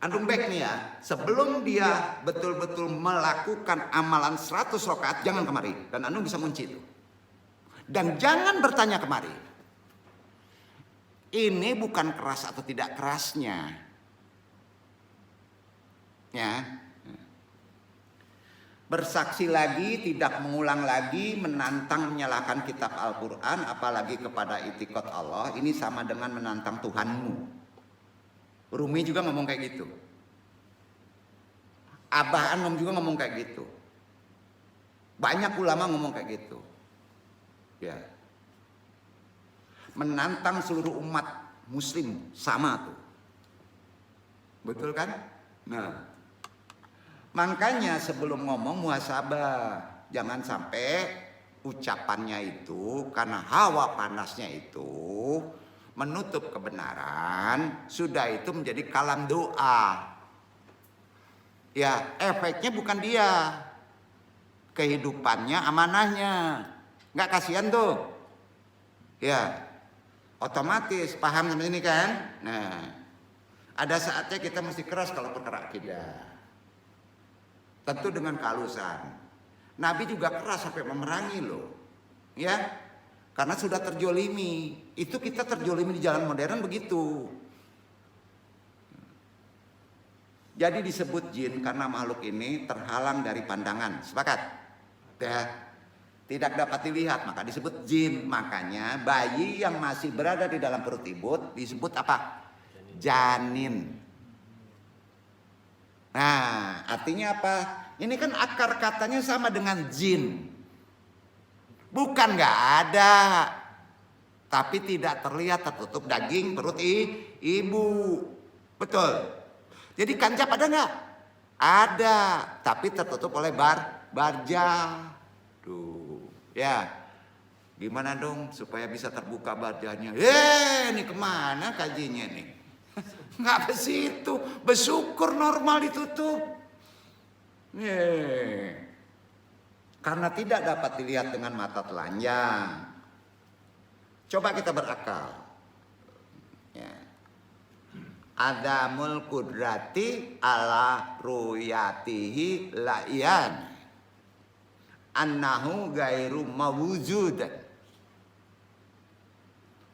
Antum back nih ya. Sebelum dia betul-betul melakukan amalan 100 rakaat, jangan kemari. Dan antum bisa kunci itu. Dan jangan bertanya kemari. Ini bukan keras atau tidak kerasnya. Ya. Bersaksi lagi, tidak mengulang lagi, menantang menyalahkan kitab Al-Quran, apalagi kepada itikot Allah, ini sama dengan menantang Tuhanmu. Rumi juga ngomong kayak gitu. Abah Anom juga ngomong kayak gitu. Banyak ulama ngomong kayak gitu. Ya. Menantang seluruh umat muslim sama tuh. Betul kan? Nah. Makanya sebelum ngomong muhasabah, jangan sampai ucapannya itu karena hawa panasnya itu menutup kebenaran, sudah itu menjadi kalam doa. Ya, efeknya bukan dia, kehidupannya, amanahnya, nggak kasihan tuh. Ya, otomatis paham sampai ini kan? Nah, ada saatnya kita mesti keras kalau perkara akidah. Tentu dengan kehalusan. Nabi juga keras sampai memerangi loh. Ya. Karena sudah terjolimi. Itu kita terjolimi di jalan modern begitu. Jadi disebut jin karena makhluk ini terhalang dari pandangan. Sepakat? Ya. Tidak dapat dilihat maka disebut jin. Makanya bayi yang masih berada di dalam perut ibu disebut apa? Janin. Nah, artinya apa? Ini kan akar katanya sama dengan jin. Bukan nggak ada, tapi tidak terlihat tertutup daging perut ibu. Betul. Jadi kancap ada nggak? Ada, tapi tertutup oleh barja. Tuh, ya. Gimana dong supaya bisa terbuka barjanya? Ini kemana kajinya nih? Nggak ke situ, bersyukur normal ditutup. Karena tidak dapat dilihat dengan mata telanjang. Coba kita berakal. Ya. Adamul kudrati ala ruyatihi la'ian. Annahu gairu mawujud.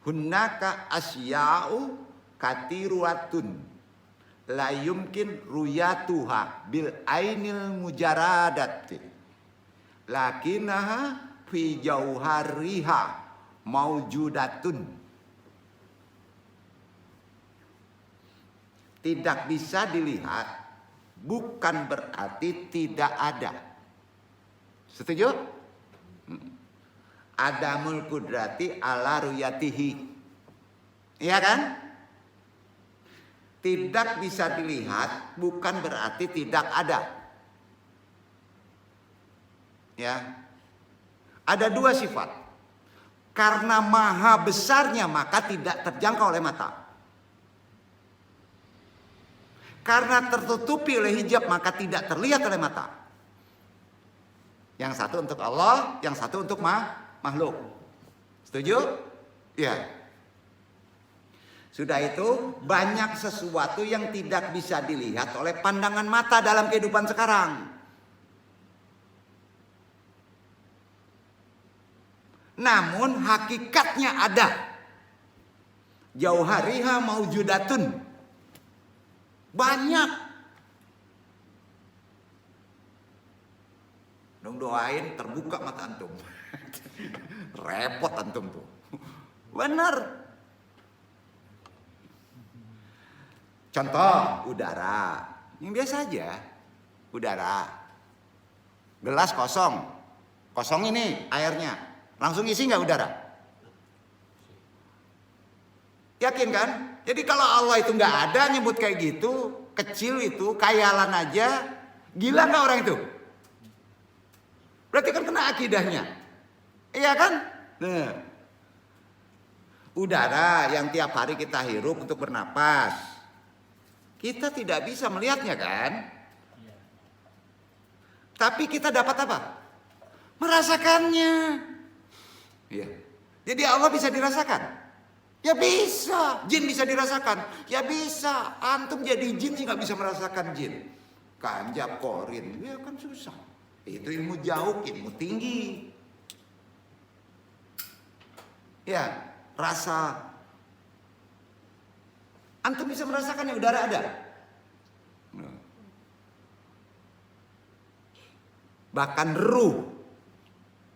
Hunnaka asya'u katiruatun. La yumkin ruyatuha bil ainil mujaradati. Lakinaha fi jauhariha maujudatun. Tidak bisa dilihat bukan berarti tidak ada. Setuju? Adamul kudrati ala ruyatihi. Iya kan? Tidak bisa dilihat bukan berarti tidak ada. Ya. Ada dua sifat. Karena maha besarnya maka tidak terjangkau oleh mata. Karena tertutupi oleh hijab maka tidak terlihat oleh mata. Yang satu untuk Allah, yang satu untuk makhluk. Setuju? Ya. Sudah itu banyak sesuatu yang tidak bisa dilihat oleh pandangan mata dalam kehidupan sekarang. Namun hakikatnya ada. Jauhariha maujudatun. Banyak. Dong doain terbuka mata antum. Repot antum tuh. Benar. Contoh udara. Yang biasa aja. Udara. Gelas kosong. Kosong ini airnya. Langsung isi nggak udara? Yakin kan? Jadi kalau Allah itu nggak ada nyebut kayak gitu, kecil itu, kayalan aja, gila nggak orang itu? Berarti kan kena akidahnya, iya kan? Nah, udara yang tiap hari kita hirup untuk bernapas, kita tidak bisa melihatnya kan? Tapi kita dapat apa? Merasakannya. Iya. Jadi Allah bisa dirasakan? Ya bisa. Jin bisa dirasakan? Ya bisa. Antum jadi jin sih nggak bisa merasakan jin. Kanjab korin, ya kan susah. Itu ilmu jauh, ilmu tinggi. Ya, rasa. Antum bisa merasakan yang udara ada. Bahkan ruh.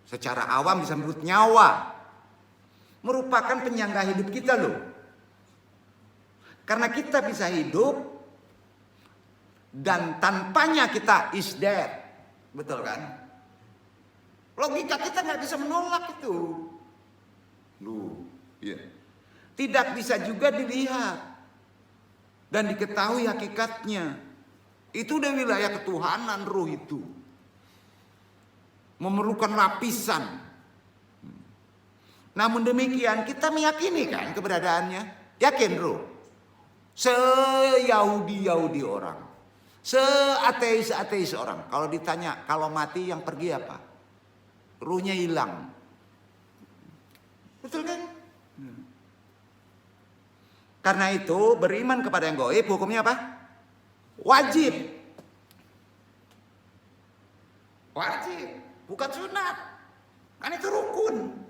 Secara awam bisa menurut nyawa. Merupakan penyangga hidup kita loh. Karena kita bisa hidup. Dan tanpanya kita is dead. Betul kan? Logika kita nggak bisa menolak itu. Loh, iya. Tidak bisa juga dilihat. Dan diketahui hakikatnya. Itu udah wilayah ketuhanan ruh itu. Memerlukan lapisan. Namun demikian kita meyakini kan keberadaannya. Yakin ruh. Se-Yahudi orang. Se-ateis orang. Kalau ditanya kalau mati yang pergi apa? Ruhnya hilang. Betul kan? Karena itu beriman kepada yang gaib hukumnya apa? Wajib. Wajib. Bukan sunat. Kan itu rukun.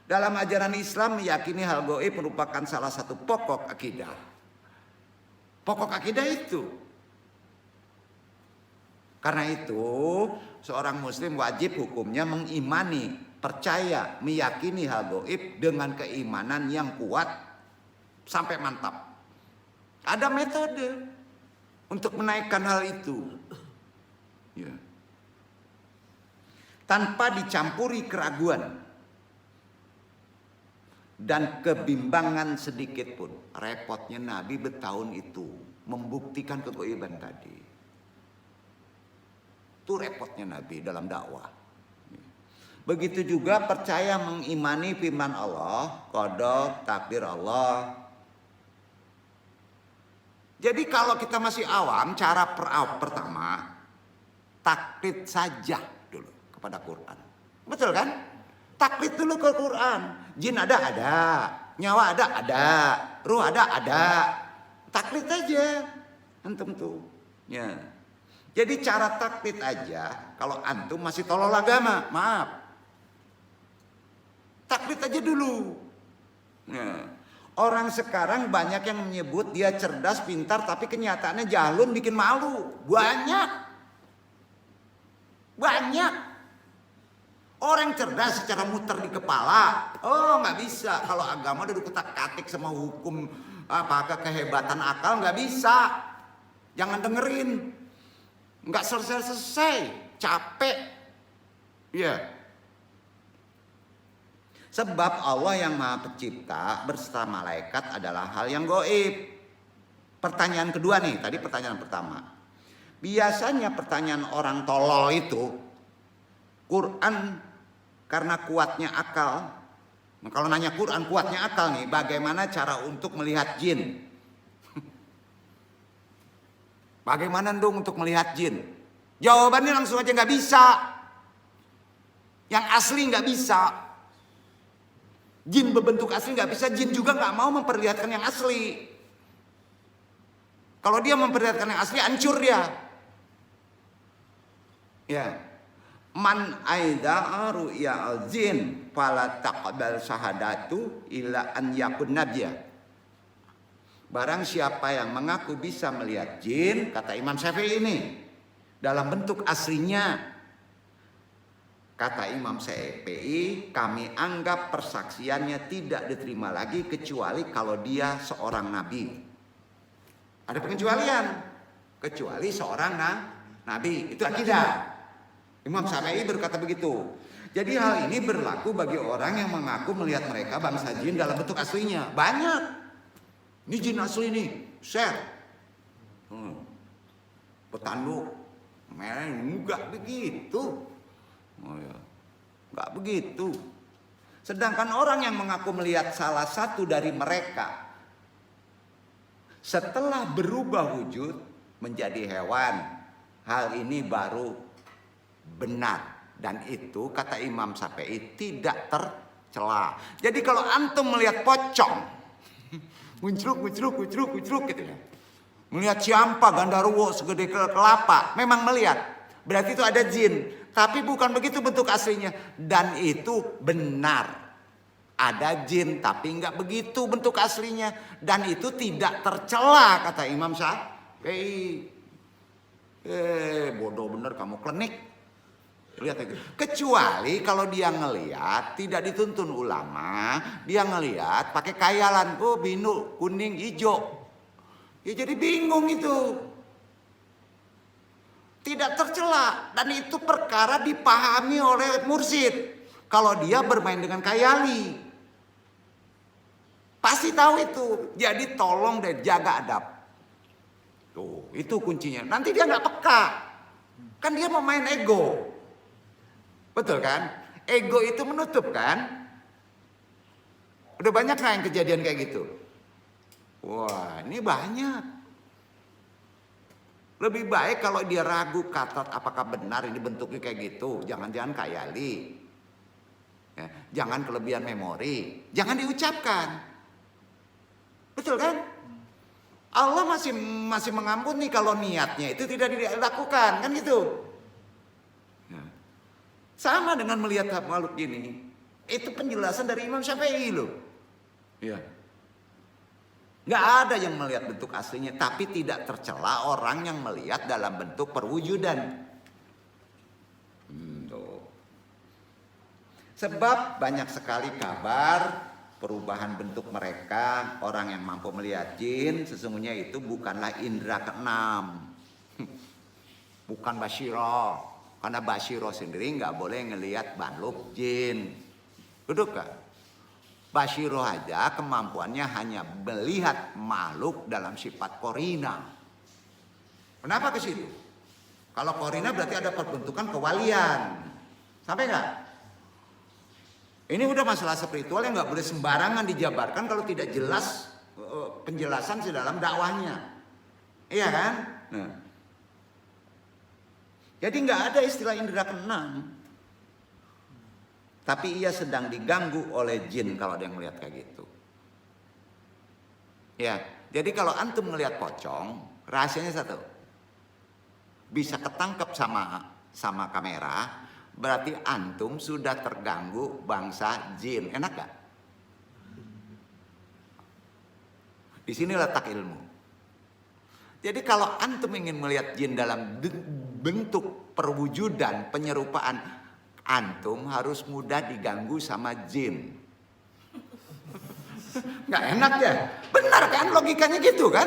Dalam ajaran Islam meyakini hal gaib merupakan salah satu pokok akidah. Pokok akidah itu. Karena itu seorang muslim wajib hukumnya mengimani, percaya, meyakini hal gaib dengan keimanan yang kuat sampai mantap. Ada metode untuk menaikkan hal itu. Ya. Tanpa dicampuri keraguan dan kebimbangan sedikit pun. Repotnya Nabi bertahun itu membuktikan kegaiban tadi. Itu repotnya Nabi dalam dakwah. Begitu juga percaya mengimani firman Allah, qada, takdir Allah. Jadi kalau kita masih awam, cara pertama taklid saja dulu kepada Quran. Betul kan? Taklid dulu ke Quran. Jin ada, nyawa ada, ruh ada. Taklid aja. Antum tuh. Ya. Jadi cara taklid aja, kalau antum masih tolol agama, maaf. Taklid aja dulu. Ya. Orang sekarang banyak yang menyebut dia cerdas, pintar, tapi kenyataannya jahilun, bikin malu. Banyak. Orang cerdas secara muter di kepala. Oh, nggak bisa. Kalau agama udah dikutak-katik sama hukum apakah kehebatan akal, nggak bisa. Jangan dengerin. Nggak selesai-selesai. Capek. Ya. Sebab Allah yang Maha Pencipta berserta malaikat adalah hal yang gaib. Pertanyaan kedua nih, tadi pertanyaan pertama. Biasanya pertanyaan orang tolol itu, Quran karena kuatnya akal. Nah, kalau nanya Quran kuatnya akal nih, bagaimana cara untuk melihat jin? Bagaimana dong untuk melihat jin? Jawabannya langsung aja nggak bisa. Yang asli nggak bisa. Jin berbentuk asli nggak bisa, jin juga nggak mau memperlihatkan yang asli. Kalau dia memperlihatkan yang asli, hancur dia. Ya, man aida'a ru'ya al-jin fala taqbal syahadatu illa an yakun nabiyya. Barang siapa yang mengaku bisa melihat jin, kata Imam Syafi'i ini, dalam bentuk aslinya, kata Imam Syafi'i, kami anggap persaksiannya tidak diterima lagi kecuali kalau dia seorang nabi. Ada pengecualian, kecuali seorang nabi. Itu akidah. Imam Syafi'i berkata begitu. Jadi hal ini berlaku bagi orang yang mengaku melihat mereka bangsa jin dalam bentuk aslinya. Banyak. Ini jin asli nih, share. Petanduk, merah, enggak begitu. Oh ya, nggak begitu. Sedangkan orang yang mengaku melihat salah satu dari mereka setelah berubah wujud menjadi hewan, hal ini baru benar, dan itu kata Imam Syafi'i tidak tercela. Jadi kalau antum melihat pocong, muncruk gitu ya, melihat siampa gandarwo segede kelapa, memang melihat, berarti itu ada jin. Tapi bukan begitu bentuk aslinya. Dan itu benar. Ada jin tapi nggak begitu bentuk aslinya. Dan itu tidak tercela kata Imam Syafi'i. Bodoh bener kamu, klenik. Lihat aja. Kecuali kalau dia ngelihat tidak dituntun ulama. Dia ngelihat pakai khayalan. Oh biru, kuning, hijau. Ya jadi bingung itu. Tidak tercela, dan itu perkara dipahami oleh mursyid. Kalau dia bermain dengan khayali, pasti tahu itu. Jadi tolong deh jaga adab. Tuh, itu kuncinya. Nanti dia nggak peka. Kan dia mau main ego. Betul kan? Ego itu menutup kan? Udah banyak lah yang kejadian kayak gitu. Wah, ini banyak. Lebih baik kalau dia ragu kata apakah benar ini bentuknya kayak gitu. Jangan-jangan khayali. Ya, jangan kelebihan memori. Jangan diucapkan. Betul kan? Allah masih mengampuni kalau niatnya itu tidak dilakukan. Kan gitu. Ya. Sama dengan melihat makhluk gini. Itu penjelasan dari Imam Syafi'i loh. Ya. Nggak ada yang melihat bentuk aslinya, tapi tidak tercela orang yang melihat dalam bentuk perwujudan. Sebab banyak sekali kabar perubahan bentuk mereka. Orang yang mampu melihat jin sesungguhnya itu bukanlah indera keenam, bukan basyirah. Karena basyirah sendiri nggak boleh ngelihat makhluk jin. Duduk gak? Basyirah aja kemampuannya hanya melihat makhluk dalam sifat korina. Kenapa ke situ? Kalau korina berarti ada perbentukan kewalian. Sampai nggak? Ini udah masalah spiritual yang nggak boleh sembarangan dijabarkan kalau tidak jelas penjelasan di dalam dakwahnya. Iya kan? Nah. Jadi nggak ada istilah indera keenam. Tapi ia sedang diganggu oleh jin kalau ada yang melihat kayak gitu. Ya, jadi kalau antum melihat pocong, rahasianya satu. Bisa ketangkep sama kamera, berarti antum sudah terganggu bangsa jin. Enak gak? Di sini letak ilmu. Jadi kalau antum ingin melihat jin dalam bentuk perwujudan, penyerupaan, antum harus mudah diganggu sama jin. Nggak enak ya? Benar kan logikanya gitu kan?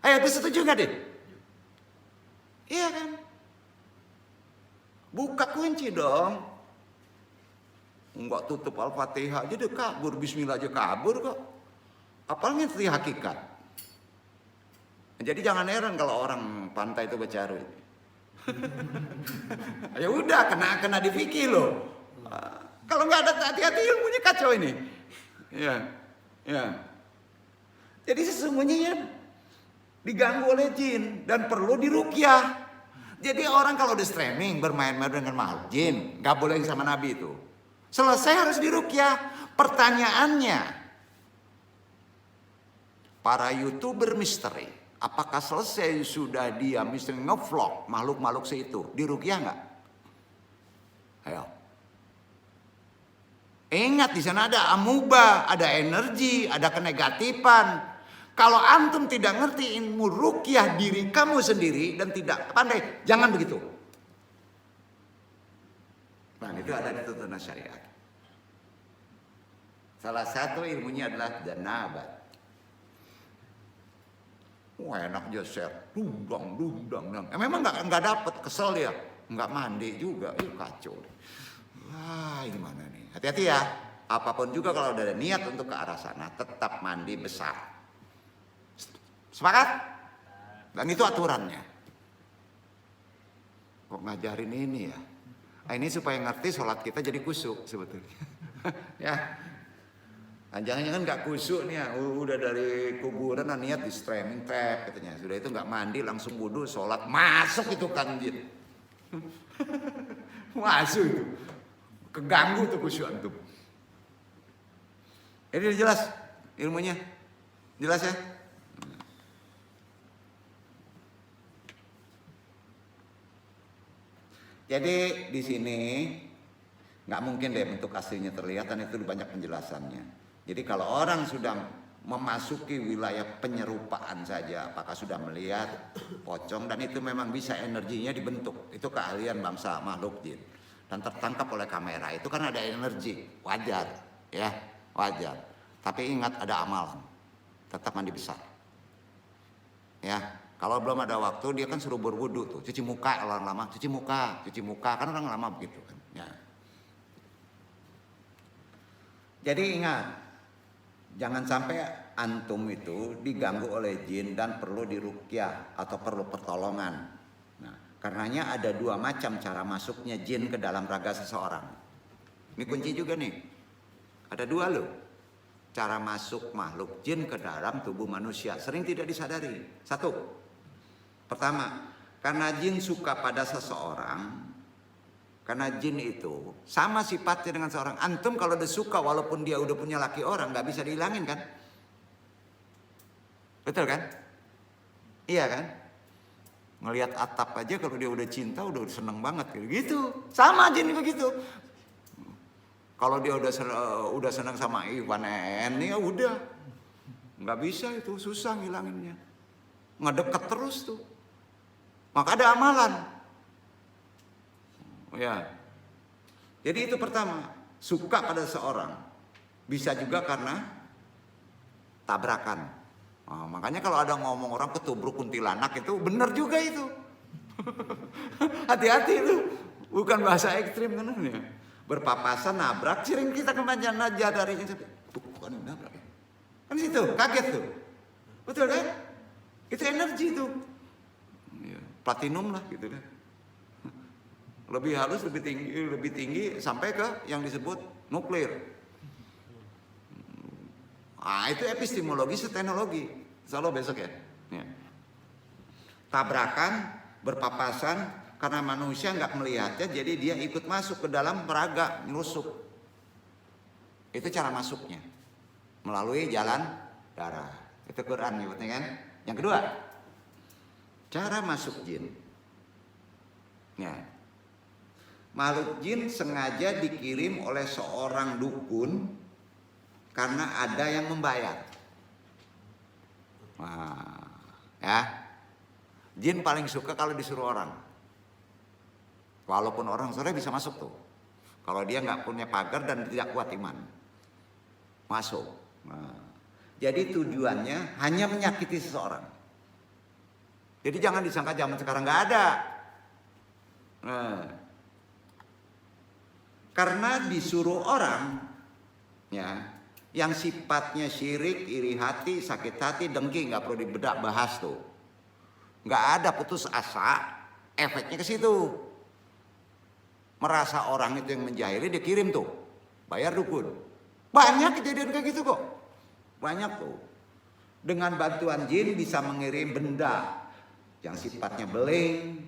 Ayo, setuju nggak deh? Iya kan? Buka kunci dong. Enggak tutup Al-Fatihah aja deh kabur, bismillah aja kabur kok. Apalagi ngerti hakikat. Jadi jangan heran kalau orang pantai itu bercaru. Ya udah, kena di fikih loh. Kalau nggak ada hati-hati ilmunya kacau ini. Ya, ya. Jadi sesungguhnya ya diganggu oleh jin dan perlu diruqyah. Jadi orang kalau di streaming bermain-main dengan makhluk jin, nggak boleh sama Nabi itu. Selesai harus diruqyah. Pertanyaannya, para YouTuber misteri, apakah selesai sudah dia misteri ngevlog makhluk-makhluk itu, diruqyah nggak? Ayo. Ingat di sana ada amuba, ada energi, ada kenegatifan. Kalau antum tidak ngerti ilmu ruqyah diri kamu sendiri dan tidak pandai, jangan begitu. Nah, itu ada di tuntunan syariat. Salah satu ilmunya adalah janabat. Wah, enak aja share, dundang. Memang nggak dapat, kesel dia, nggak mandi juga, kacau. Wah, ini mana nih? Hati-hati ya. Apapun juga kalau ada niat untuk ke arah sana, tetap mandi besar. Sepakat? Dan itu aturannya. Kok ngajarin ini ya? Nah, ini supaya ngerti sholat kita jadi khusyuk sebetulnya. Ya. Jangan-jangan nggak khusyuk nih ya. Udah dari kuburan niat di streaming tag katanya. Sudah itu nggak mandi langsung wudu sholat masuk itu kan jin. Masuk itu. Keganggu tuh khusyuk antum. Ini jelas ilmunya? Jelas ya? Jadi di sini nggak mungkin deh bentuk aslinya terlihat dan itu banyak penjelasannya. Jadi kalau orang sudah memasuki wilayah penyerupaan saja, apakah sudah melihat pocong dan itu memang bisa energinya dibentuk, itu keahlian bangsa makhluk jin dan tertangkap oleh kamera itu kan ada energi, wajar, ya wajar. Tapi ingat ada amalan, tetap mandi besar, ya. Kalau belum ada waktu dia kan suruh berwudu tuh, cuci muka orang lama, cuci muka, kan orang lama begitu kan. Ya. Jadi ingat, jangan sampai antum itu diganggu oleh jin dan perlu diruqyah atau perlu pertolongan. Nah, karenanya ada dua macam cara masuknya jin ke dalam raga seseorang. Ini kunci juga nih, ada dua loh. Cara masuk makhluk jin ke dalam tubuh manusia sering tidak disadari. Satu. Pertama, karena jin suka pada seseorang, karena jin itu sama sifatnya dengan seorang. Antum kalau udah suka walaupun dia udah punya laki orang, nggak bisa dihilangin kan? Betul kan? Iya kan? Ngelihat atap aja kalau dia udah cinta udah seneng banget gitu. Sama jin begitu. Kalau dia udah senang sama Iwan ya udah, nggak bisa itu, susah ngilanginnya, ngedeket terus tuh. Maka ada amalan. Ya. Jadi itu pertama, suka pada seorang. Bisa juga karena tabrakan. Nah, makanya kalau ada ngomong orang ketubruk kuntilanak itu benar juga itu. Hati-hati itu. Bukan bahasa ekstrim kan ya. Berpapasan nabrak, sering kita kemajuan aja dari itu. Bukan nabrak. Kan situ, kaget tuh. Betul kan? Itu energi tuh. platinum lah gitu kan. Lebih halus, lebih tinggi sampai ke yang disebut nuklir. Ah, itu epistemologi, teknologi. Insya Allah besok ya. Tabrakan, berpapasan, karena manusia nggak melihatnya, jadi dia ikut masuk ke dalam peraga, nusuk. Itu cara masuknya, melalui jalan darah. Itu Quran nyebutnya kan. Yang kedua, cara masuk jin. Ya. Makhluk jin sengaja dikirim oleh seorang dukun karena ada yang membayar. Wah, ya. Jin paling suka kalau disuruh orang. Walaupun orang sore bisa masuk tuh. Kalau dia nggak punya pagar dan tidak kuat iman, masuk. Nah, jadi tujuannya hanya menyakiti seseorang. Jadi jangan disangka zaman sekarang nggak ada. Nah, karena disuruh orang, ya, yang sifatnya syirik, iri hati, sakit hati, dengki, nggak perlu dibedak bahas tuh. Nggak ada putus asa, efeknya ke situ. Merasa orang itu yang menjahili, dia kirim tuh, bayar dukun. Banyak kejadian kayak gitu kok, banyak tuh. Dengan bantuan jin bisa mengirim benda yang sifatnya beling,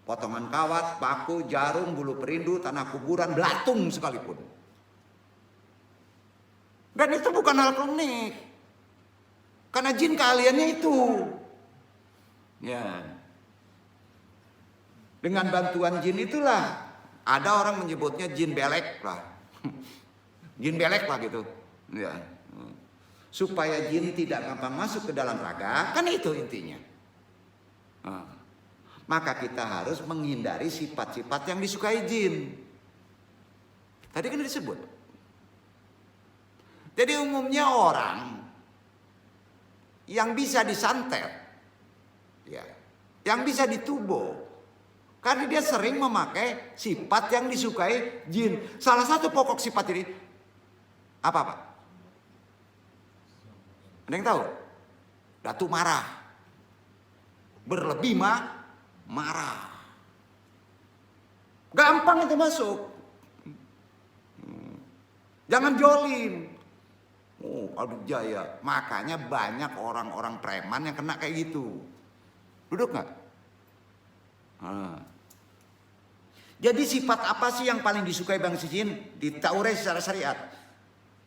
potongan kawat, paku, jarum, bulu perindu, tanah kuburan, belatung sekalipun. Dan itu bukan hal klinik. Karena jin keahliannya itu. Ya. Dengan bantuan jin itulah, ada orang menyebutnya jin belek lah. Jin belek lah gitu. Ya. Supaya jin tidak gampang masuk ke dalam raga, kan itu intinya. Nah, maka kita harus menghindari sifat-sifat yang disukai jin. Tadi kan disebut. Jadi umumnya orang yang bisa disantet, ya, yang bisa ditubuh, karena dia sering memakai sifat yang disukai jin. Salah satu pokok sifat ini apa Pak? Ada yang tahu? Datu marah, berlebih marah, gampang itu masuk. Jangan jolim. Oh, aduh jaya. Makanya banyak orang-orang preman yang kena kayak gitu. Duduk nggak? Jadi sifat apa sih yang paling disukai bangsa jin? Ditaurai secara syariat.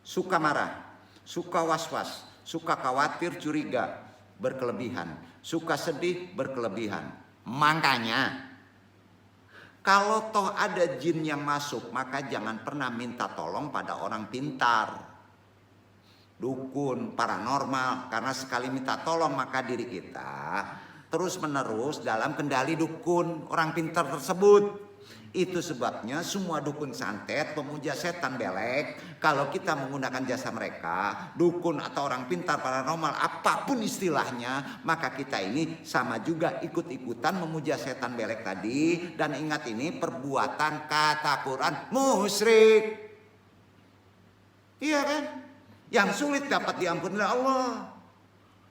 Suka marah, suka was-was, suka khawatir, curiga, berkelebihan, suka sedih, berkelebihan. Makanya kalau toh ada jin yang masuk, maka jangan pernah minta tolong pada orang pintar, dukun, paranormal. Karena sekali minta tolong maka diri kita terus menerus dalam kendali dukun, orang pintar tersebut. Itu sebabnya semua dukun santet, pemuja setan belek, kalau kita menggunakan jasa mereka, dukun atau orang pintar, paranormal, apapun istilahnya, maka kita ini sama juga ikut-ikutan memuja setan belek tadi. Dan ingat, ini perbuatan kata Quran musyrik. Iya kan? Yang sulit dapat diampuni oleh Allah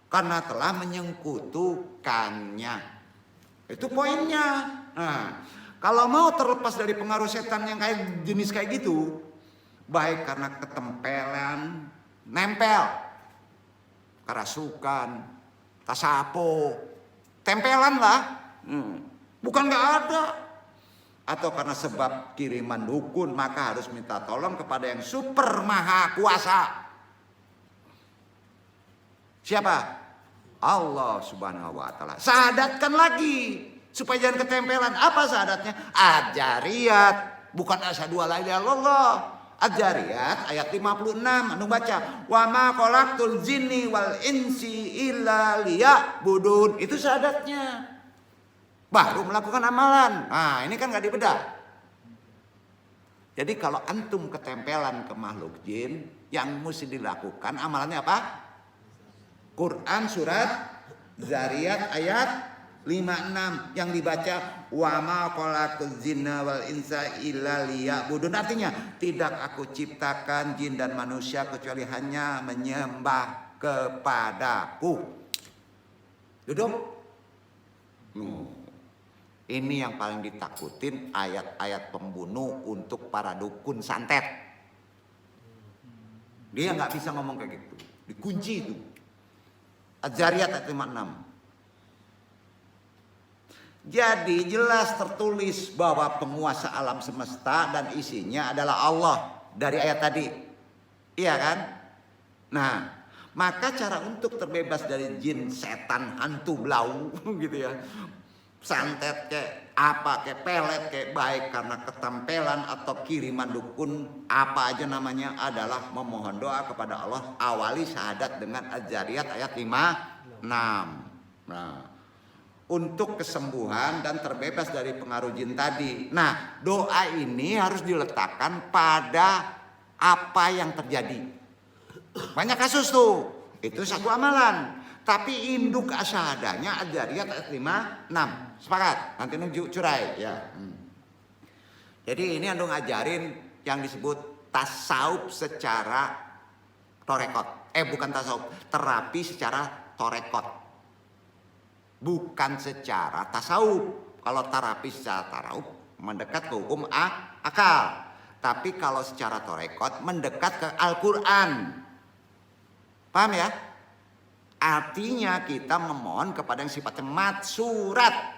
karena telah menyekutukannya. Itu poinnya. Nah, kalau mau terlepas dari pengaruh setan yang kayak jenis kayak gitu, baik karena ketempelan, nempel, kerasukan, tasapo, tempelan lah, bukan nggak ada. Atau karena sebab kiriman dukun, maka harus minta tolong kepada yang super maha kuasa. Siapa? Allah subhanahu wa ta'ala. Syahadatkan lagi supaya jangan ketempelan. Apa syahadatnya? Ad-Dzariyat, bukan asyhadu alla ilaha illallah. Ad-Dzariyat ayat 56, anu baca, wa ma khalaqtul jinni wal insi illa liya'budun. Itu syahadatnya. Baru melakukan amalan. Nah, ini kan enggak dibedah. Jadi kalau antum ketempelan ke makhluk jin, yang mesti dilakukan amalannya apa? Quran surat Dzariyat ayat 56 yang dibaca, wa ma khalaquz jinna wal insa illa liya'budun. Artinya, tidak aku ciptakan jin dan manusia kecuali hanya menyembah kepadaku. Duduk. Ini yang paling ditakutin ayat-ayat pembunuh untuk para dukun santet. Dia nggak bisa ngomong kayak gitu. Dikunci itu. Az-Zariyat ayat 56. Jadi jelas tertulis bahwa penguasa alam semesta dan isinya adalah Allah dari ayat tadi. Iya kan? Nah, maka cara untuk terbebas dari jin, setan, hantu belau gitu ya. Santet kayak apa, kayak pelet, kayak baik karena ketempelan atau kiriman dukun, apa aja namanya adalah memohon doa kepada Allah. Awali syahadat dengan Az-Zariyat ayat 56. Nah, untuk kesembuhan dan terbebas dari pengaruh jin tadi. Nah, doa ini harus diletakkan pada apa yang terjadi. Banyak kasus tuh, itu satu amalan. Tapi induk asyhadanya Az-Zariyat ayat 56. Sepakat? Nanti nunggu curai ya. Jadi ini andung ajarin yang disebut tasawuf secara torekot. Bukan tasawuf, terapi secara torekot. Bukan secara tasawuf. Kalau terapi secara tasawuf mendekat ke hukum akal. Tapi kalau secara torekot mendekat ke Al-Quran. Paham ya? Artinya kita memohon kepada yang sifatnya matsurat.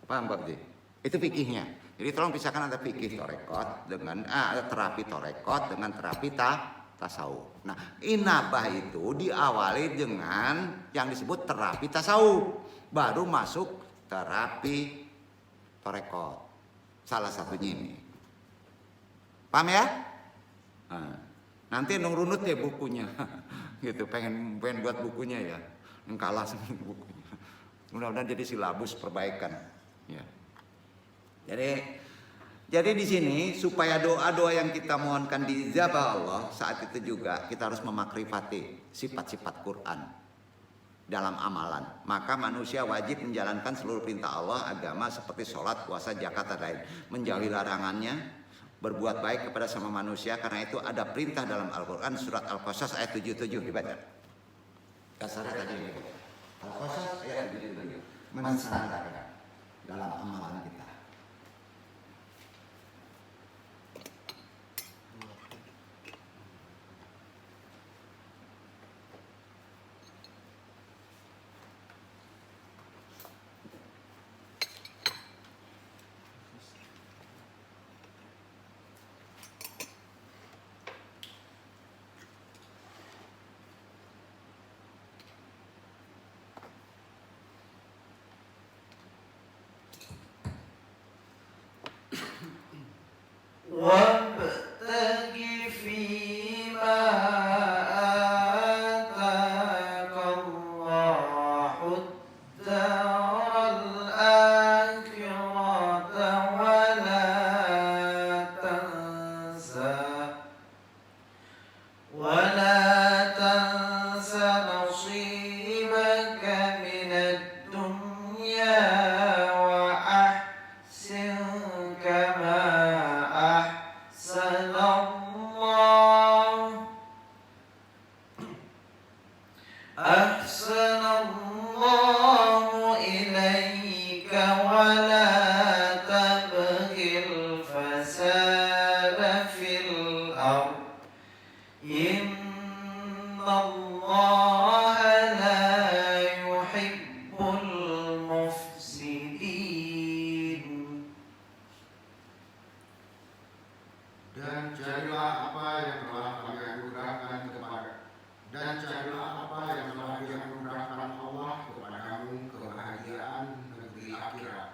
Paham Pak Ji? Itu fikihnya. Jadi tolong pisahkan antara fikih torekot dengan terapi torekot dengan terapi tasawuf. Nah, inabah itu diawali dengan yang disebut terapi tasawuf, baru masuk terapi torekot. Salah satunya ini. Paham ya? Nah, nanti runut ya bukunya. Gitu, pengen buat bukunya ya. Yang kalah sama bukunya. Mudah-mudahan jadi silabus perbaikan. Ya. Jadi di sini supaya doa-doa yang kita mohonkan diijabah Allah, saat itu juga kita harus memakrifati sifat-sifat Quran dalam amalan. Maka manusia wajib menjalankan seluruh perintah Allah, agama seperti sholat, puasa, zakat dan lain. Menjauhi larangannya, berbuat baik kepada sama manusia, karena itu ada perintah dalam Al-Quran surat Al-Qasas ayat 77 dibaca. Kasarnya tadi ini. Al-Qasas ayat 77 menstandarkan dalam amalan kita. وابتغ فيما آتاك الله الدار الآخرة ولا تنس نصيبك من الدنيا وأحسن كما أحسن الله إليك ولا تبغ الفساد في الأرض إن الله لا يحب المفسدين. Dan carilah apa yang telah kami anugerahkan kepada dan carilah apa yang telah dianugerahkan Allah kepadamu kebahagiaan negeri akhirat.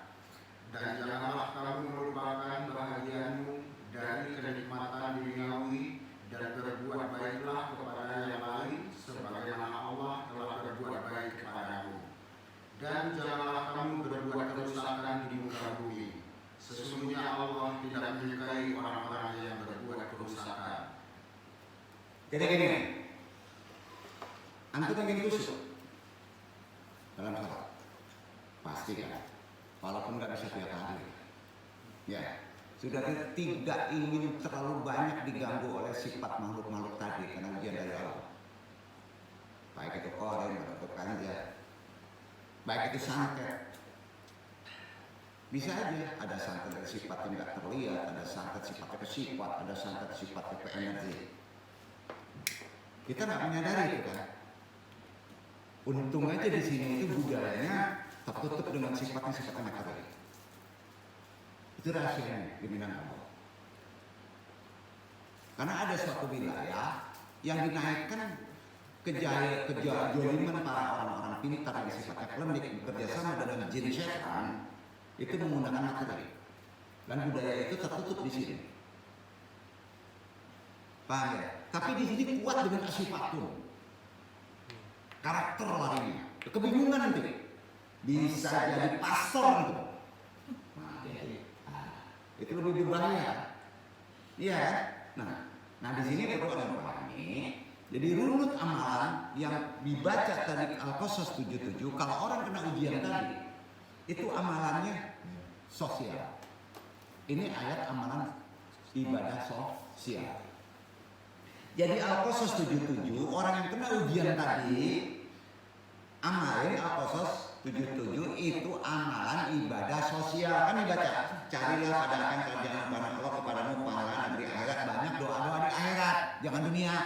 Dan janganlah kamu melupakan bahagiamu dari kenikmatan duniawi dan berbuat baiklah kepada yang lain sebagaimana Allah telah berbuat baik kepadamu. Dan janganlah kamu berbuat kerusakan di muka bumi. Sesungguhnya Allah tidak menyukai orang-orang yang berbuat kerusakan. Jadi gini, antum ingin khusyuk dalam sholat, pasti kan, walaupun nggak bisa tiap hari. Ya, sudah tidak ingin terlalu banyak diganggu oleh sifat makhluk-makhluk tadi karena ujian dari Allah. Baik itu korin, baik itu kanja, baik itu santet. Bisa aja ada santet sifatnya nggak terlihat, ada santet sifatnya ke sifat, ada santet sifatnya ke energi. Kita nggak menyadari itu kan. Untung aja di sini itu budayanya tertutup dengan sifatnya materi. Itu rahasianya di Minangkabau. Karena ada suatu wilayah yang dinaikkan kejoliman para orang-orang pintar yang sifatnya klinik bekerjasama dengan jin setan itu menggunakan materi. Dan budaya itu tertutup di sini. Paham ya? Tapi di sini kuat dengan asifatun. Karakter larinya. Kebingungan nanti. Bisa jadi pastor gitu. Itu lebih berbahaya. Iya kan? Nah di sini perlu ada memahami. Jadi runut amalan yang dibaca tadi Al-Qasas 77, kalau orang kena ujian tadi, itu amalannya sosial. Ini ayat amalan ibadah sosial. Jadi Al-Qasas 77, orang yang kena ujian tadi, amalin Al-Qasas 77 itu amalan ibadah sosial. Kan dibaca, carilah padahkan kerajaan Allah kepadamu pahala negeri akhirat, banyak doa-doa di akhirat, jangan dunia.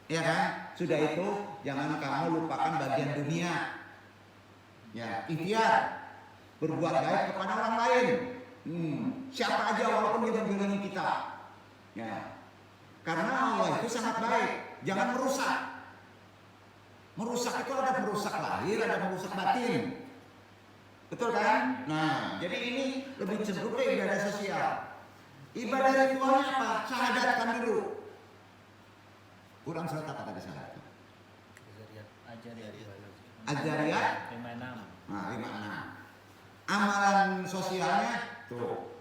Ya kan? Sudah itu jangan kamu lupakan bagian dunia. Ya, ikhtiar berbuat baik kepada orang lain. Siapa aja walaupun dia menggeleng kita. Ya. Karena Allah itu sangat baik. Jangan merusak. Merusak itu ada merusak lahir, ada merusak batin. Betul kan? Nah, jadi ini lebih cenderung ke ibadah sosial. Ibadah ritualnya apa? Syahadatkan dulu. Kurang surat apa tadi syahadat? Ajariyat 56. Nah, 56. Amalan sosialnya tuh.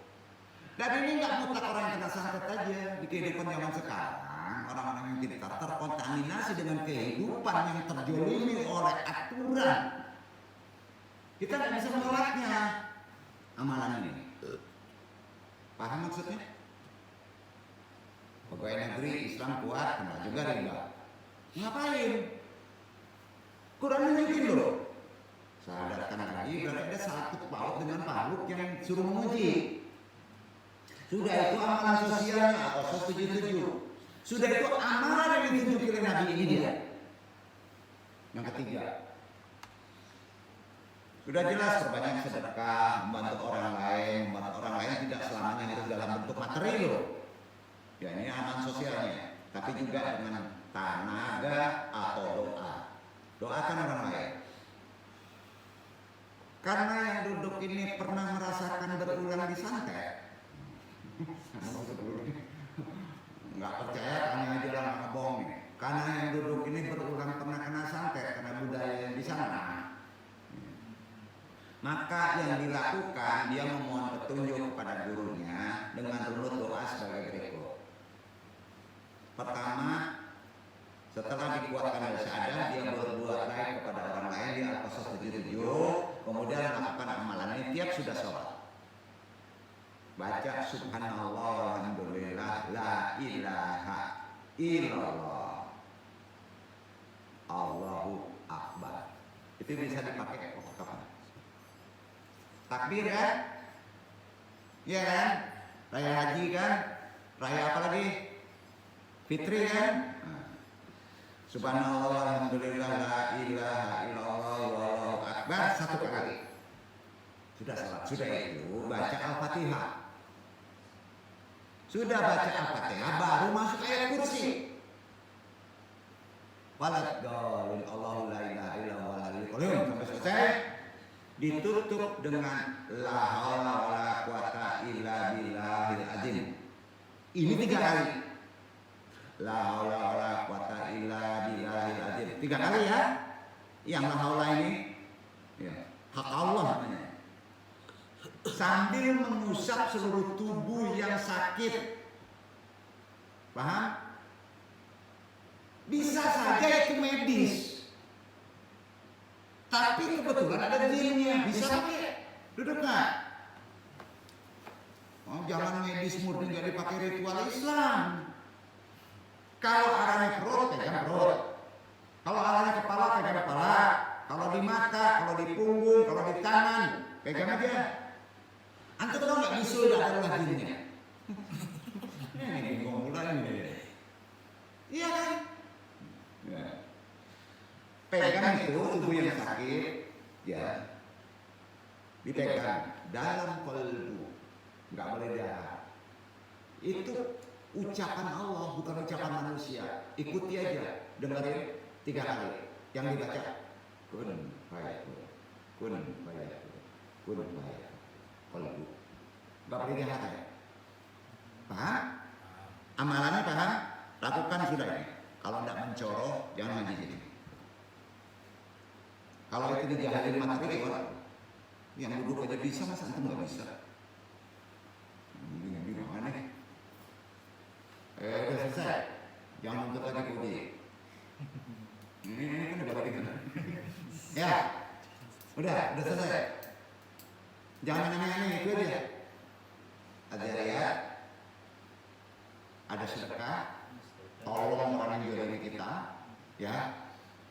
Dan ini nggak mutlak orang yang kena santet aja di kehidupan zaman sekarang. Orang-orang yang tidak terkontaminasi dengan kehidupan yang terjolimi oleh aturan. Kita nggak bisa menolaknya amalan ini. Paham maksudnya? Pegawai negeri Islam kuat, kena juga riba. Ngapain? Kurang nunjukin loh. Syahadatkan lagi berarti ada satu paut dengan pahluk yang suruh menguji. Sudah itu amalan sosialnya atau 77. Sudah itu amalan yang ditunjuk oleh Nabi ini dia. Yang ketiga. Sudah jelas perbanyak sedekah, membantu orang lain tidak selamanya harus dalam bentuk materi loh. Ya ini aman sosialnya, tapi juga dengan tenaga atau doa. Doakan orang lain. Karena yang duduk ini pernah merasakan berulang di santet. Nggak percaya tanya aja orang ngebohong nih. Karena yang duduk ini berulang pernah kena santet karena budaya yang di sana. Maka yang dilakukan dia memohon petunjuk kepada gurunya dengan runut doa sebagai berikut. Pertama, setelah dikuatkan dari syahadat dia berbuat baik kepada orang lain di Al-Qasas 77, kemudian melakukan amalan ini tiap sudah sholat. Baca subhanallah walhamdulillah la ilaha illallah Allahu akbar. Itu bisa dipakai waktu kapan? Takbir kan? Iya kan? Raya haji kan? Raya apa lagi? Fitri kan? Subhanallah walhamdulillah la ilaha illallah wallahu akbar satu kali. Sudah salat. Sudah itu baca Al-Fatihah. Sudah baca Al-Fatihah baru masuk ayat kursi. Walad dalil Allahu la ilaha illallah sampai selesai. Ditutup dengan la haula wala quwata illa billahil azim. Ini 3 kali. La haula wala quwata illa billahil azim. 3 kali ya. Yang la haula ini ya, hak Allah namanya. Sambil mengusap seluruh tubuh yang sakit. Paham? Bisa saja itu medis. Tapi kebetulan ada jinnya, bisa pakai. Duduk nggak? Oh, jangan medis murni nggak dipakai ritual Islam. Kalau arahnya perut, pegang perut. Kalau arahnya kepala, pegang kepala. Kalau di mata, kalau di punggung, kalau di tangan, pegang aja. Antum tahu nggak bisul ada lajinnya? Ini bingung mulai ini. Iya kan? Ya. Pegang itu tubuh yang sakit, ya. Dipegang dalam kalbu, nggak boleh jahat. Itu ucapan Allah, bukan ucapan manusia. Ikuti aja, dengerin 3 kali. Yang dibaca kun fayakun, kun fayakun, kun fayakun. Kalbu, nggak boleh jahat ya. Paham? Amalannya paham? Lakukan sudah ini. Kalau tidak mencorong, jangan ngaji sini. Kalau itu dijahilin materi, yang duduk aja bisa, masa antum nggak bisa? Ini gimana nih? Udah selesai. Jangan nuntut lagi Budi. Ini kan udah balik kan? Ya, udah selesai. Jangan aneh-aneh, itu aja. Ada riak, ada sedekah, tolong orang yang jodohnya kita, ya.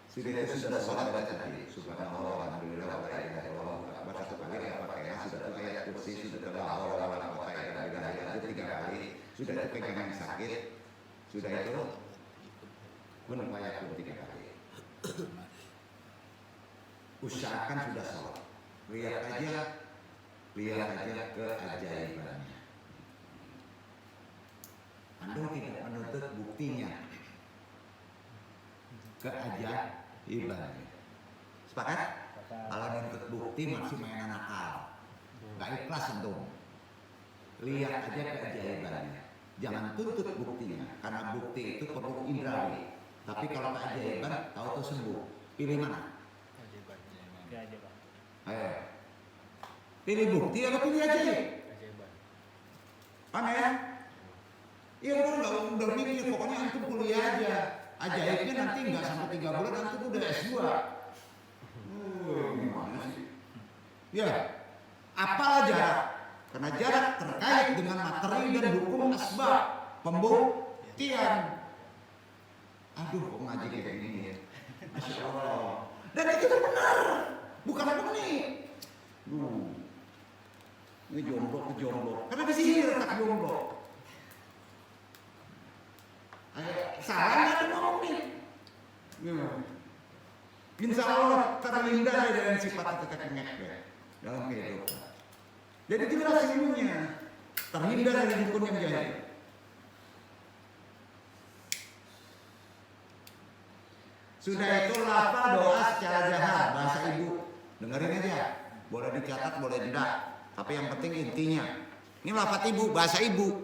Sudah sholat baca tadi. Subhanallah, alhamdulillah, wa la ilaha illallah. Baca 1 kali Al-Fatihah, sudah tuh ayat kursi, sudah la haula wa la quwwata illa billah, 3 kali. Sudah itu pegang yang sakit, sudah itu kun fayakun 3 kali. Usahakan sudah sholat. Lihat aja keajaibannya. Anda tidak menuntut buktinya, keajaibannya. Sepakat? Kalau menuntut bukti masih mainan akal, nggak ikhlas antum. Lihat aja keajaibannya. Jangan tuntut buktinya, karena bukti itu perlu indrawi. Tapi kalau keajaiban, tahu tuh sembuh. Pilih mana? Ayo. Pilih bukti atau pilih ajaib? Aneh ya? Iya udah mikir, pokoknya antum kuliah aja. Ajaibnya nanti nggak sampai 3 bulan antum udah S2. Gimana sih? Ya, apalah jarak? Karena jarak terkait dengan materi dan hukum asbab pembuktian. Aduh, kok ngaji kayak gini ya? Masya Allah. Dan itu benar, bukan pungli. Ini jomblo. Karena di sini letak jomblo. Salahnya ada ngomong nih. Insya Allah terhindar dari sifat kekengek dalam kehidupan. Jadi jelas ilmunya terhindar dari dukun yang jahil. Sudah itu lafal doa secara jahar, bahasa ibu. Dengerin aja, boleh dicatat, boleh tidak. Tapi yang penting intinya, ini lafaz ibu, bahasa ibu.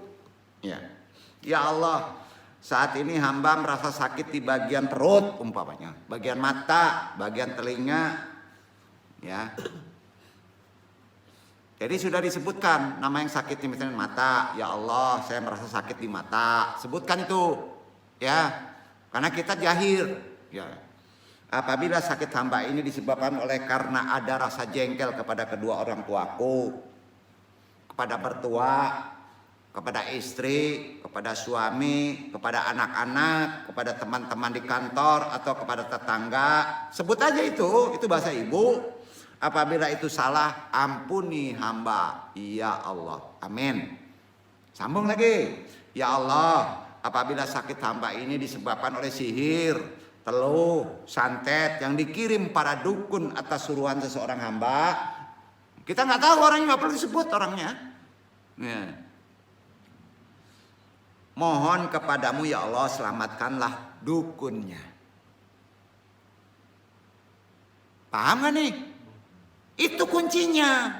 Ya Allah, saat ini hamba merasa sakit di bagian perut umpamanya, bagian mata, bagian telinga, ya. Jadi sudah disebutkan nama yang sakit ini, misalnya mata. Ya Allah, saya merasa sakit di mata. Sebutkan itu, ya. Karena kita jahil, ya. Apabila sakit hamba ini disebabkan oleh karena ada rasa jengkel kepada kedua orang tuaku, kepada mertua, kepada istri, kepada suami, kepada anak-anak, kepada teman-teman di kantor atau kepada tetangga, sebut aja itu bahasa ibu. Apabila itu salah, ampuni hamba, ya Allah, amin. Sambung lagi, ya Allah, apabila sakit hamba ini disebabkan oleh sihir, teluh, santet yang dikirim para dukun atas suruhan seseorang hamba, kita nggak tahu orangnya, nggak perlu disebut orangnya. Ya. Mohon kepadamu ya Allah, selamatkanlah dukunnya. Paham gak nih? Itu kuncinya.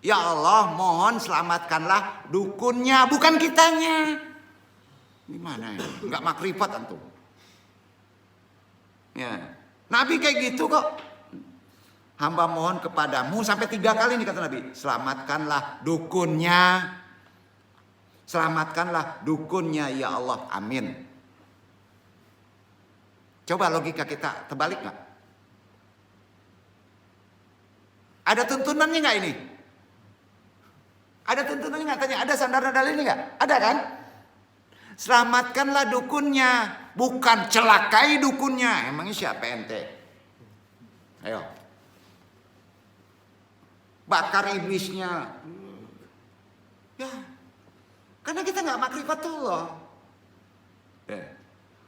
Ya Allah, mohon selamatkanlah dukunnya, bukan kitanya. Gimana ya? Nggak makrifat antum. Ya. Nabi kayak gitu kok. Hamba mohon kepadamu sampai 3 kali nih kata Nabi. Selamatkanlah dukunnya. Selamatkanlah dukunnya ya Allah, amin. Coba logika kita terbalik gak? Ada tuntunannya gak ini? Ada tuntunannya gak? Tanya, ada sandaran dalilnya gak? Ada kan? Selamatkanlah dukunnya, bukan celakai dukunnya. Emangnya siapa ente? Ayo. Bakar iblisnya. Ya, karena kita nggak makrifatullah.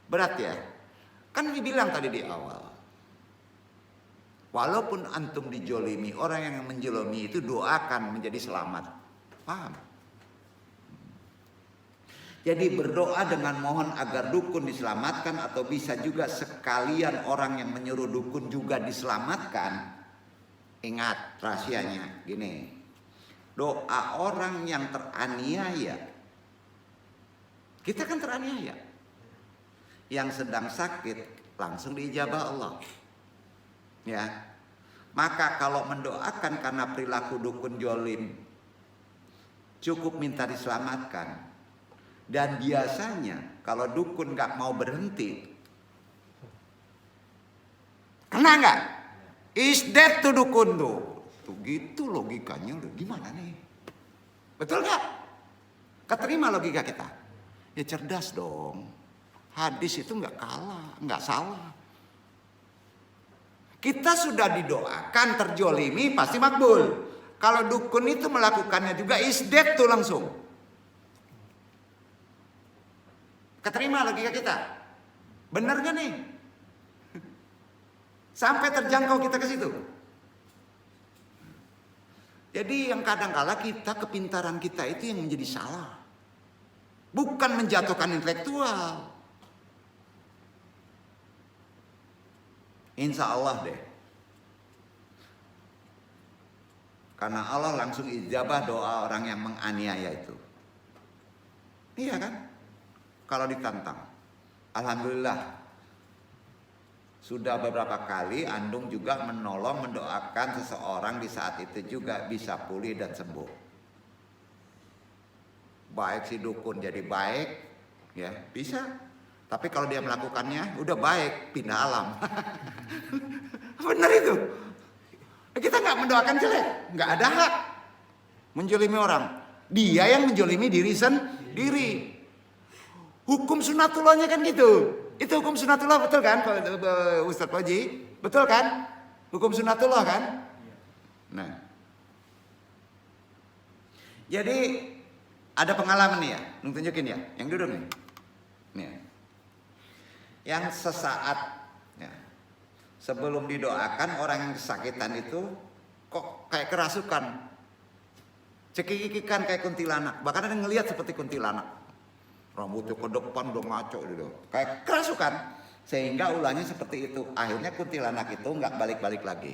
Berat ya. Kan dibilang tadi di awal. Walaupun antum dijolimi, orang yang menjolimi itu doakan menjadi selamat. Paham? Jadi berdoa dengan mohon agar dukun diselamatkan, atau bisa juga sekalian orang yang menyuruh dukun juga diselamatkan. Ingat rahasianya gini. Doa orang yang teraniaya. Kita kan teraniaya. Yang sedang sakit langsung diijabah Allah. Ya. Maka kalau mendoakan karena perilaku dukun jolim, cukup minta diselamatkan. Dan biasanya kalau dukun gak mau berhenti, kena gak? Is dead tuh dukun tuh. Tuh gitu logikanya. Gimana nih? Betul gak? Keterima logika kita? Ya cerdas dong. Hadis itu gak kalah, gak salah. Kita sudah didoakan terjolimi pasti makbul. Kalau dukun itu melakukannya juga is dead tuh langsung. Keterima logika kita? Benar gak nih? Sampai terjangkau kita ke situ. Jadi yang kadang-kala kita, kepintaran kita itu yang menjadi salah. Bukan menjatuhkan intelektual. Insya Allah deh. Karena Allah langsung ijabah doa orang yang menganiaya itu. Iya kan? Kalau ditantang. Alhamdulillah. Sudah beberapa kali Andung juga menolong, mendoakan seseorang di saat itu juga bisa pulih dan sembuh. Baik si dukun jadi baik, ya bisa. Tapi kalau dia melakukannya udah baik, pindah alam. Benar itu. Kita nggak mendoakan jelek, nggak ada hak menjolimi orang. Dia yang menjolimi diri sendiri. Hukum sunatullahnya kan gitu. Itu hukum sunatullah, betul kan Ustadz Poji? Betul kan? Hukum sunatullah kan? Nah. Jadi ada pengalaman nih ya, tunjukin ya, yang duduk nih. Nih. Yang sesaat ya, sebelum didoakan orang yang kesakitan itu kok kayak kerasukan, cekikikan kayak kuntilanak, bahkan ada yang ngelihat seperti kuntilanak, rambutnya ke depan udah ngaco gitu, kayak kerasukan, sehingga ulahnya seperti itu. Akhirnya kuntilanak itu nggak balik-balik lagi.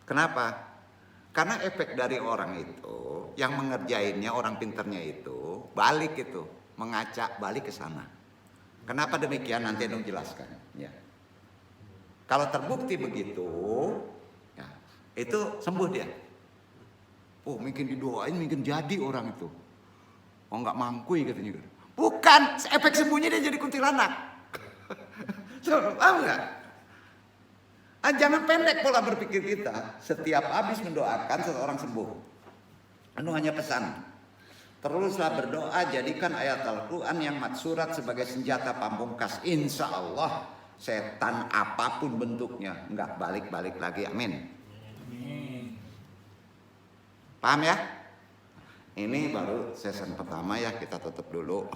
Kenapa? Karena efek dari orang itu, yang mengerjainnya, orang pinternya itu, balik itu, mengacak balik ke sana. Kenapa demikian? Nanti dong jelaskan. Ya. Kalau terbukti begitu, ya, itu sembuh dia. Oh, mungkin didoain, mungkin jadi orang itu. Oh, nggak mangkui katanya. Bukan, efek sembuhnya dia jadi kuntilanak. Paham nggak? Jangan pendek pola berpikir kita. Setiap habis mendoakan seseorang sembuh. Anu hanya pesan. Teruslah berdoa, jadikan ayat Al-Quran yang maksurat sebagai senjata pamungkas. Insya Allah setan apapun bentuknya nggak balik-balik lagi. Amin. Paham ya? Ini baru season pertama ya, kita tutup dulu.